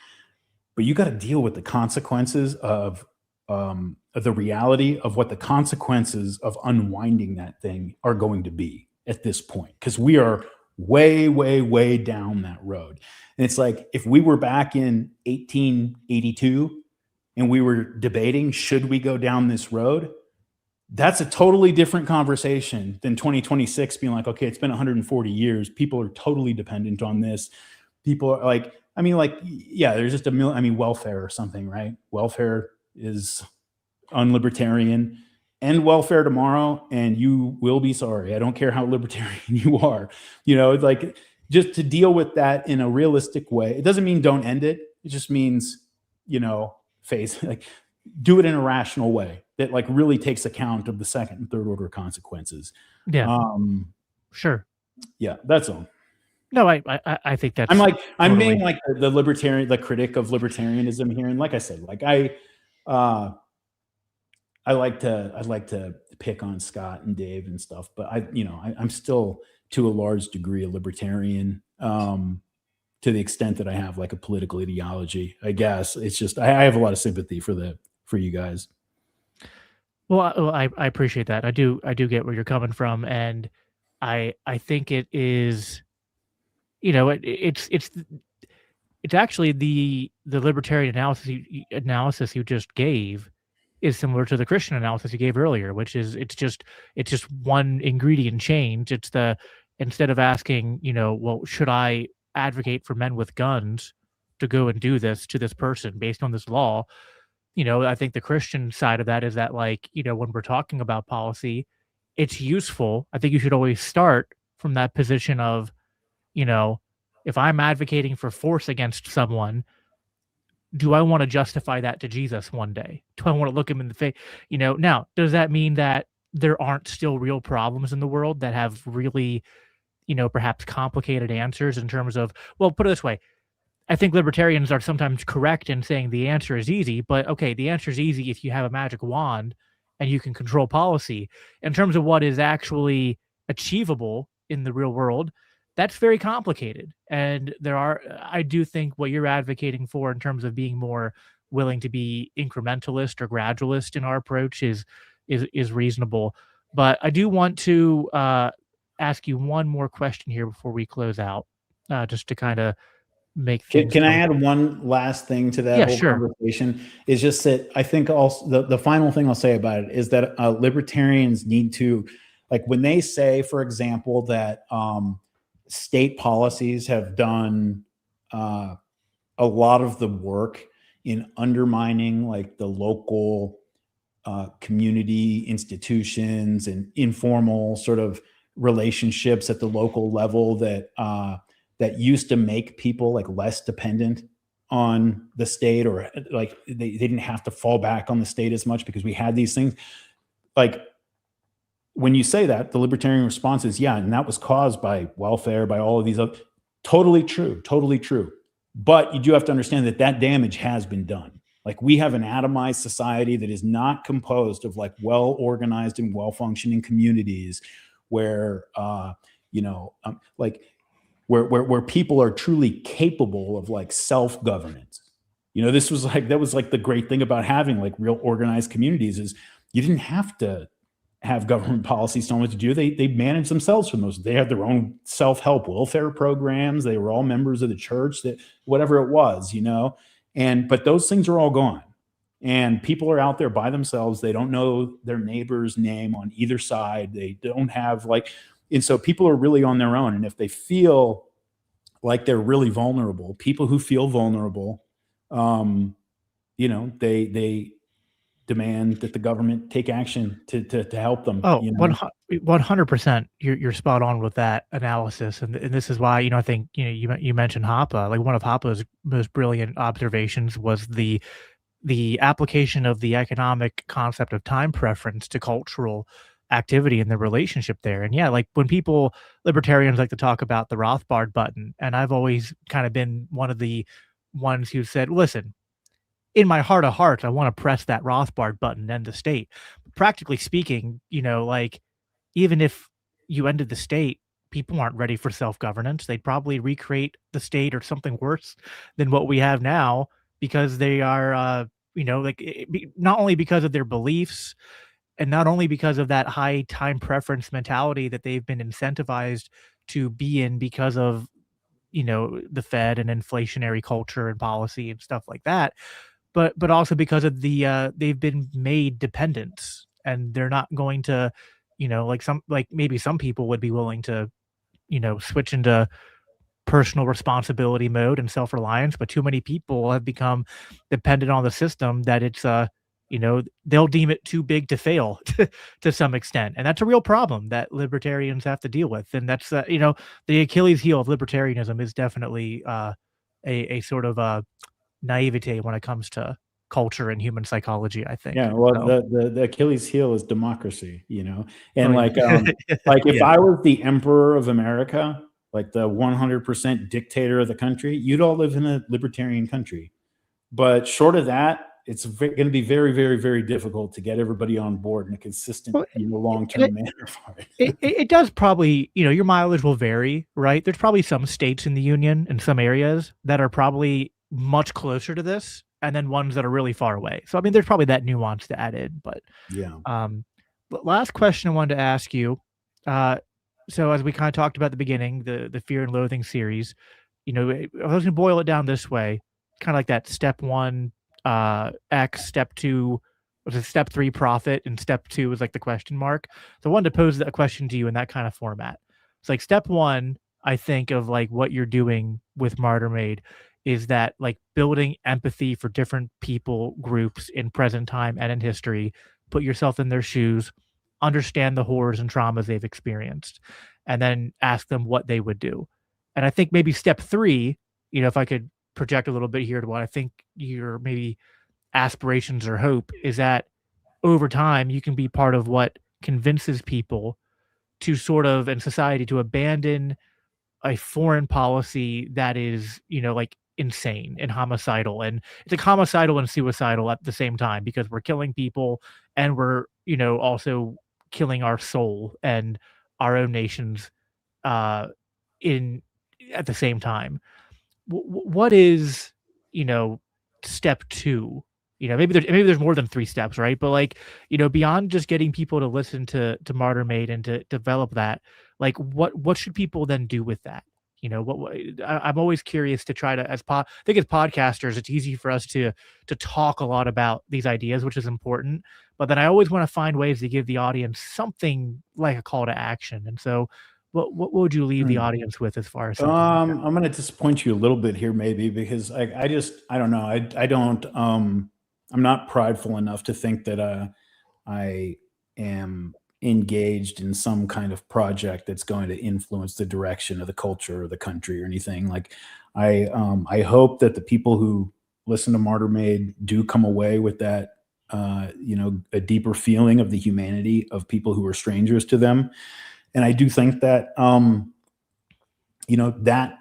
S4: but you got to deal with the consequences of the reality of what the consequences of unwinding that thing are going to be at this point, because we are way, way, way down that road. And it's like, if we were back in 1882 and we were debating, should we go down this road? That's a totally different conversation than 2026 being like, okay, it's been 140 years. People are totally dependent on this. People are like, I mean, like, yeah, there's just welfare or something, right? Welfare is unlibertarian. End welfare tomorrow and you will be sorry. I don't care how libertarian you are. Like, just to deal with that in a realistic way. It doesn't mean don't end it. It just means, face, like, do it in a rational way that, like, really takes account of the second and third order consequences.
S3: Yeah. Sure.
S4: Yeah, that's all.
S3: No, I think that's,
S4: I'm being like the libertarian, the critic of libertarianism here. And like I said, like, I like to pick on Scott and Dave and stuff, but I'm still, to a large degree, a libertarian, to the extent that I have, like, a political ideology. I guess it's just, I have a lot of sympathy for you guys.
S3: Well, I appreciate that. I do get where you're coming from, and I think it is, it's actually the libertarian analysis you just gave is similar to the Christian analysis you gave earlier, which is it's just one ingredient change. It's instead of asking, well, should I advocate for men with guns to go and do this to this person based on this law? I think the Christian side of that is that, like, when we're talking about policy, it's useful. I think you should always start from that position of, if I'm advocating for force against someone, do I want to justify that to Jesus one day? Do I want to look him in the face? Now, does that mean that there aren't still real problems in the world that have really, perhaps complicated answers in terms of, well, put it this way. I think libertarians are sometimes correct in saying the answer is easy, but okay, the answer is easy if you have a magic wand and you can control policy. In terms of what is actually achievable in the real world, that's very complicated. And I do think what you're advocating for in terms of being more willing to be incrementalist or gradualist in our approach is reasonable. But I do want to ask you one more question here before we close out, just to kind of make things.
S4: Can I add one last thing to that whole
S3: sure.
S4: conversation? Is just that I think also the final thing I'll say about it is that libertarians need to, like when they say, for example, that state policies have done a lot of the work in undermining like the local community institutions and informal sort of relationships at the local level that that used to make people like less dependent on the state, or like they didn't have to fall back on the state as much because we had these things. Like when you say that, the libertarian response is, yeah, and that was caused by welfare, by all of these other, totally true, totally true. But you do have to understand that that damage has been done. Like we have an atomized society that is not composed of like well-organized and well-functioning communities where, where people are truly capable of like self-governance. This was like, that was like the great thing about having like real organized communities is you didn't have to have government policies telling what to do. They managed themselves for most. They had their own self-help welfare programs. They were all members of the church, that whatever it was, but those things are all gone. And people are out there by themselves. They don't know their neighbor's name on either side. They don't have like, and so people are really on their own. And if they feel like they're really vulnerable, people who feel vulnerable, they demand that the government take action to help them.
S3: Oh, 100%. You're spot on with that analysis. And this is why, I think, you mentioned Hoppe. Like one of Hoppe's most brilliant observations was the application of the economic concept of time preference to cultural activity and the relationship there. And yeah, like when libertarians like to talk about the Rothbard button, and I've always kind of been one of the ones who said, listen, in my heart of hearts, I want to press that Rothbard button, end the state. Practically speaking, like even if you ended the state, people aren't ready for self-governance. They'd probably recreate the state or something worse than what we have now, because they are, not only because of their beliefs, and not only because of that high time preference mentality that they've been incentivized to be in because of, the Fed and inflationary culture and policy and stuff like that, but also because of they've been made dependent, and they're not going to, maybe some people would be willing to, switch into personal responsibility mode and self-reliance, but too many people have become dependent on the system that it's they'll deem it too big to fail to some extent. And that's a real problem that libertarians have to deal with. And that's the Achilles heel of libertarianism is definitely a sort of naivete when it comes to culture and human psychology, I think.
S4: Yeah, well, the Achilles heel is democracy, and if I was the emperor of America, like the 100% dictator of the country, you'd all live in a libertarian country. But short of that, it's going to be very, very, very difficult to get everybody on board in a consistent, long-term manner for it.
S3: It does probably, your mileage will vary, right? There's probably some states in the union in some areas that are probably much closer to this, and then ones that are really far away. So, I mean, there's probably that nuance to add in. But
S4: yeah.
S3: But last question I wanted to ask you. So as we kind of talked about at the beginning, the Fear and Loathing series, I was going to boil it down this way, kind of like that step 1, X, step 2, was it step 3 profit, and step 2 was like the question mark. So I wanted to pose a question to you in that kind of format. It's like step 1, I think of like what you're doing with Martyr Made is that like building empathy for different people groups in present time and in history, put yourself in their shoes, understand the horrors and traumas they've experienced, and then ask them what they would do. And I think maybe step 3, if I could project a little bit here to what I think your maybe aspirations or hope is, that over time you can be part of what convinces people to sort of, in society, to abandon a foreign policy that is, like insane and homicidal. And it's like homicidal and suicidal at the same time, because we're killing people and we're, also killing our soul and our own nations at the same time. What is, step 2? Maybe there's more than 3 steps, right? But like, beyond just getting people to listen to Martyr Made and to develop that, like what should people then do with that? I'm always curious to try to, I think as podcasters, it's easy for us to talk a lot about these ideas, which is important. But then I always want to find ways to give the audience something like a call to action. And so, what would you leave the audience with as far as something like that?
S4: I'm going to disappoint you a little bit here, maybe, because I don't know. I don't. I'm not prideful enough to think that I am engaged in some kind of project that's going to influence the direction of the culture or the country or anything. Like, I hope that the people who listen to Martyr Made do come away with that, a deeper feeling of the humanity of people who are strangers to them. And I do think that, that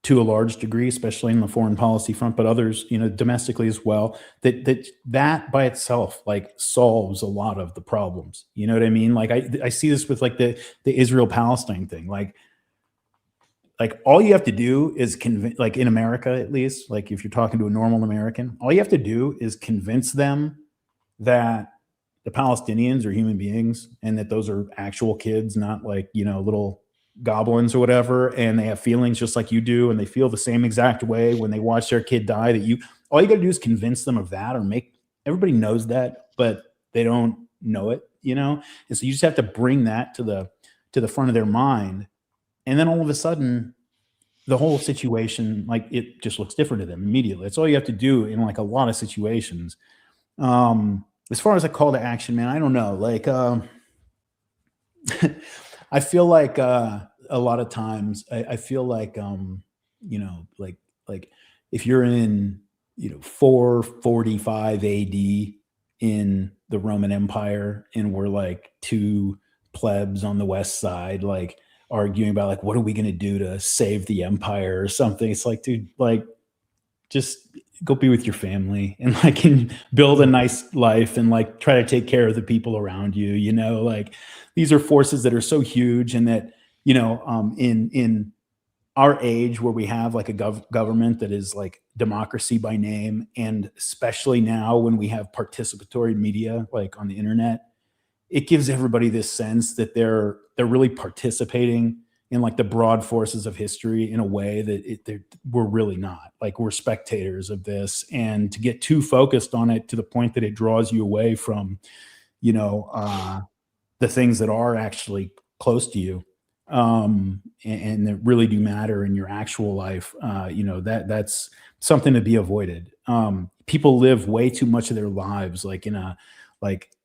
S4: to a large degree, especially in the foreign policy front, but others, domestically as well, that by itself, like, solves a lot of the problems. You know what I mean? Like, I see this with like the Israel-Palestine thing. Like all you have to do is convince, like in America, at least, like if you're talking to a normal American, all you have to do is convince them that the Palestinians are human beings and that those are actual kids, not like, little goblins or whatever, and they have feelings just like you do, and they feel the same exact way when they watch their kid die. All you got to do is convince them of that, or everybody knows that, but they don't know it, and so you just have to bring that to the front of their mind, and then all of a sudden the whole situation, like, it just looks different to them immediately. That's all you have to do in like a lot of situations. As far as a call to action, man, I don't know. Like, I feel like a lot of times I feel like, like if you're in, 445 AD in the Roman Empire, and we're like two plebs on the west side, like arguing about like, what are we going to do to save the empire or something? It's like, dude, like, just go be with your family and like build a nice life and like try to take care of the people around you. Like, these are forces that are so huge, and that, in our age where we have like a government that is like democracy by name, and especially now when we have participatory media like on the internet, it gives everybody this sense that they're really participating in like the broad forces of history in a way that we're really not. Like, we're spectators of this, and to get too focused on it to the point that it draws you away from, the things that are actually close to you, and that really do matter in your actual life. That's something to be avoided. People live way too much of their lives like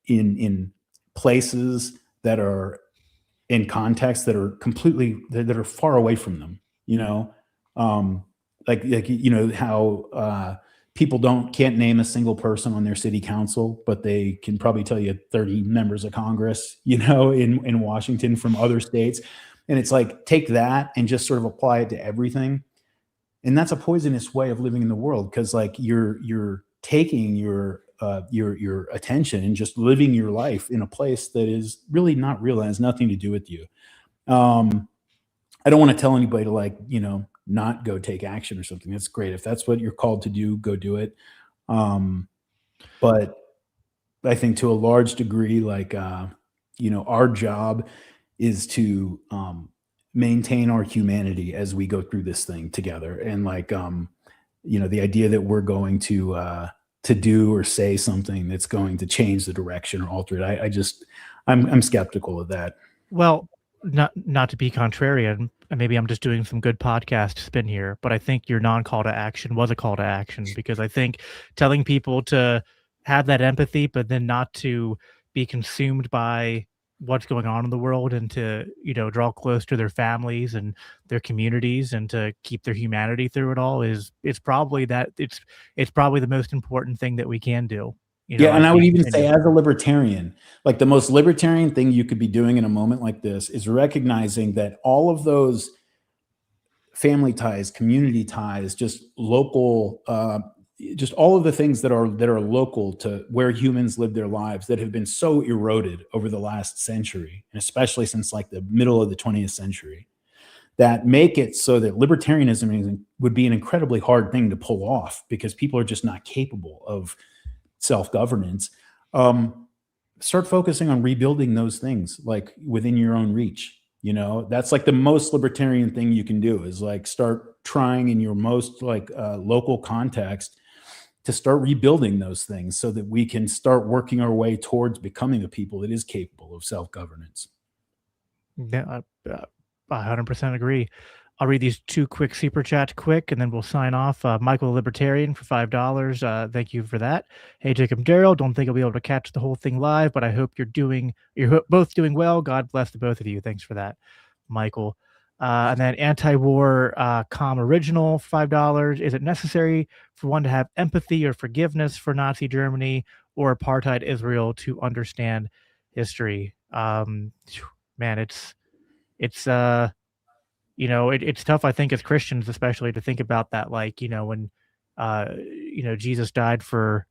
S4: in places that are in contexts that are completely, that are far away from them, how people can't name a single person on their city council, but they can probably tell you 30 members of Congress, in Washington from other states. And it's like, take that and just sort of apply it to everything. And that's a poisonous way of living in the world, because like you're taking your attention and just living your life in a place that is really not real and has nothing to do with you. I don't want to tell anybody to like, not go take action or something. That's great. If that's what you're called to do, go do it. But I think to a large degree, like, our job is to maintain our humanity as we go through this thing together. And like, the idea that we're going to do or say something that's going to change the direction or alter it, I'm skeptical of that.
S3: Well, not to be contrarian, and maybe I'm just doing some good podcast spin here, but I think your non-call to action was a call to action, because I think telling people to have that empathy, but then not to be consumed by what's going on in the world, and to, draw close to their families and their communities, and to keep their humanity through it all, it's probably the most important thing that we can do.
S4: And I would even say, as a libertarian, like, the most libertarian thing you could be doing in a moment like this is recognizing that all of those family ties, community ties, just local, just all of the things that are local to where humans live their lives, that have been so eroded over the last century, and especially since like the middle of the 20th century, that make it so that libertarianism would be an incredibly hard thing to pull off because people are just not capable of self-governance. Start focusing on rebuilding those things like within your own reach. You know, that's like the most libertarian thing you can do is like start trying in your most like local context to start rebuilding those things so that we can start working our way towards becoming a people that is capable of self-governance.
S3: Yeah, I 100% agree. I'll read these 2 quick super chats quick, and then we'll sign off. Michael Libertarian for $5. Thank you for that. Hey, Jacob Daryl, don't think I'll be able to catch the whole thing live, but I hope you're both doing well. God bless the both of you. Thanks for that, Michael. And then Anti-War Com Original, $5. Is it necessary for one to have empathy or forgiveness for Nazi Germany or apartheid Israel to understand history? Man, it's you know, it's tough, I think, as Christians, especially to think about that, like, you know, when, you know, Jesus died for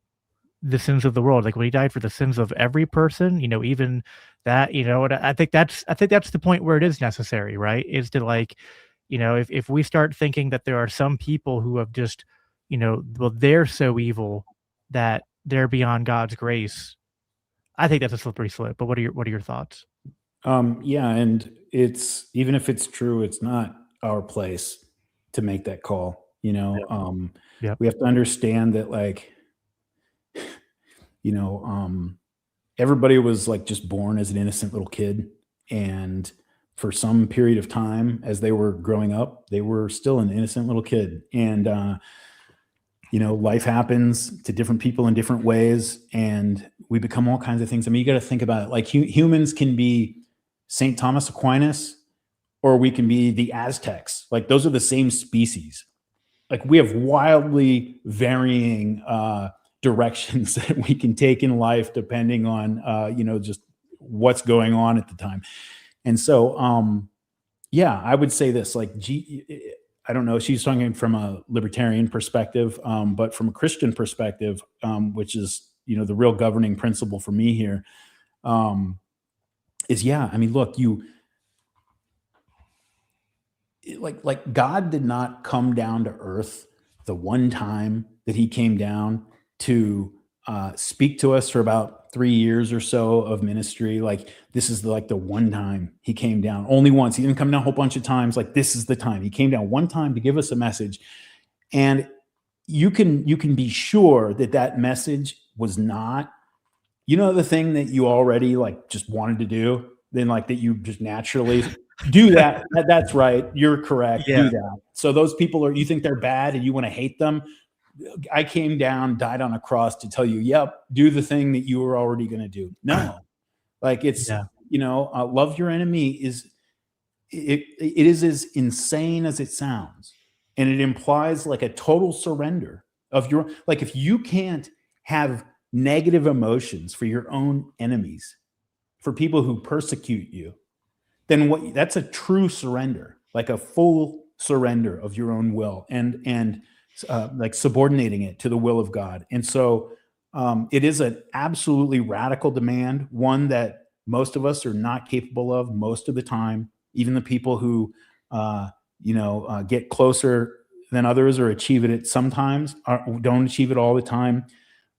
S3: the sins of the world, like when he died for the sins of every person, you know, even that, you know, and I think that's the point where it is necessary, right? Is to like, you know, if we start thinking that there are some people who have just, you know, well, they're so evil that they're beyond God's grace, I think that's a slippery slope. But what are your thoughts?
S4: Yeah, and it's even if it's true, it's not our place to make that call. You know,
S3: Yep.
S4: we have to understand that, like, you know, everybody was like just born as an innocent little kid, and for some period of time, as they were growing up, they were still an innocent little kid, and you know, life happens to different people in different ways, and we become all kinds of things. I mean, you got to think about it. Like humans can be St. Thomas Aquinas, or we can be the Aztecs. Like those are the same species. Like we have wildly varying directions that we can take in life depending on, you know, just what's going on at the time. And so, yeah, I would say this, like, I don't know, she's talking from a libertarian perspective, but from a Christian perspective, which is, you know, the real governing principle for me here, is, yeah, I mean, look, like God did not come down to earth the one time that he came down to speak to us for about 3 years or so of ministry. Like this is like the one time he came down, only once. He didn't come down a whole bunch of times. Like this is the time he came down one time to give us a message. And you can be sure that that message was not, you know, the thing that you already like just wanted to do, then like that you just naturally do that. That's right. You're correct.
S3: Yeah.
S4: Do that. So those people you think they're bad and you want to hate them. I came down, died on a cross to tell you, yep, do the thing that you were already going to do. No, like it's, you know, love your enemy it is as insane as it sounds. And it implies like a total surrender of your, like if you can't have negative emotions for your own enemies, for people who persecute you, then that's a true surrender, like a full surrender of your own will and like subordinating it to the will of God. And so it is an absolutely radical demand, one that most of us are not capable of most of the time. Even the people who, you know, get closer than others or achieve it sometimes don't achieve it all the time.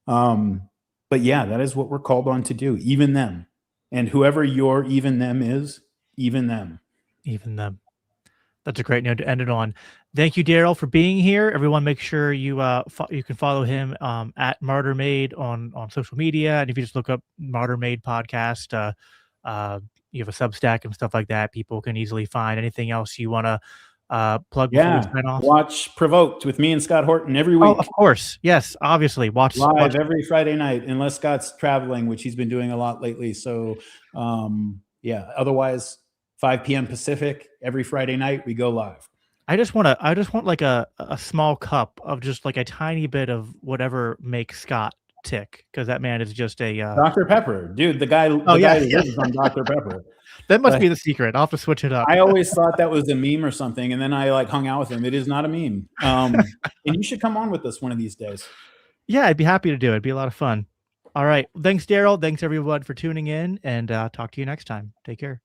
S4: But yeah, that is what we're called on to do, even them. And whoever your even them is, even them.
S3: Even them. That's a great note to end it on. Thank you, Daryl, for being here. Everyone, make sure you you can follow him at Martyr Made on social media. And if you just look up Martyr Made podcast, you have a Substack and stuff like that. People can easily find anything else you want to plug before we sign off.
S4: Watch Provoked with me and Scott Horton every week.
S3: Oh, of course. Yes, obviously. Watch
S4: every Friday night, unless Scott's traveling, which he's been doing a lot lately. So, yeah, otherwise 5 p.m. Pacific every Friday night we go live.
S3: I just want like a small cup of just like a tiny bit of whatever makes Scott tick, because that man is just a
S4: Dr. Pepper, dude. The guy who lives on Dr. Pepper.
S3: That must be the secret. I'll have to switch it up.
S4: I always thought that was a meme or something, and then I like hung out with him. It is not a meme. And you should come on with us one of these days.
S3: Yeah, I'd be happy to do it. It'd be a lot of fun. All right. Thanks, Daryl. Thanks everyone for tuning in, and talk to you next time. Take care.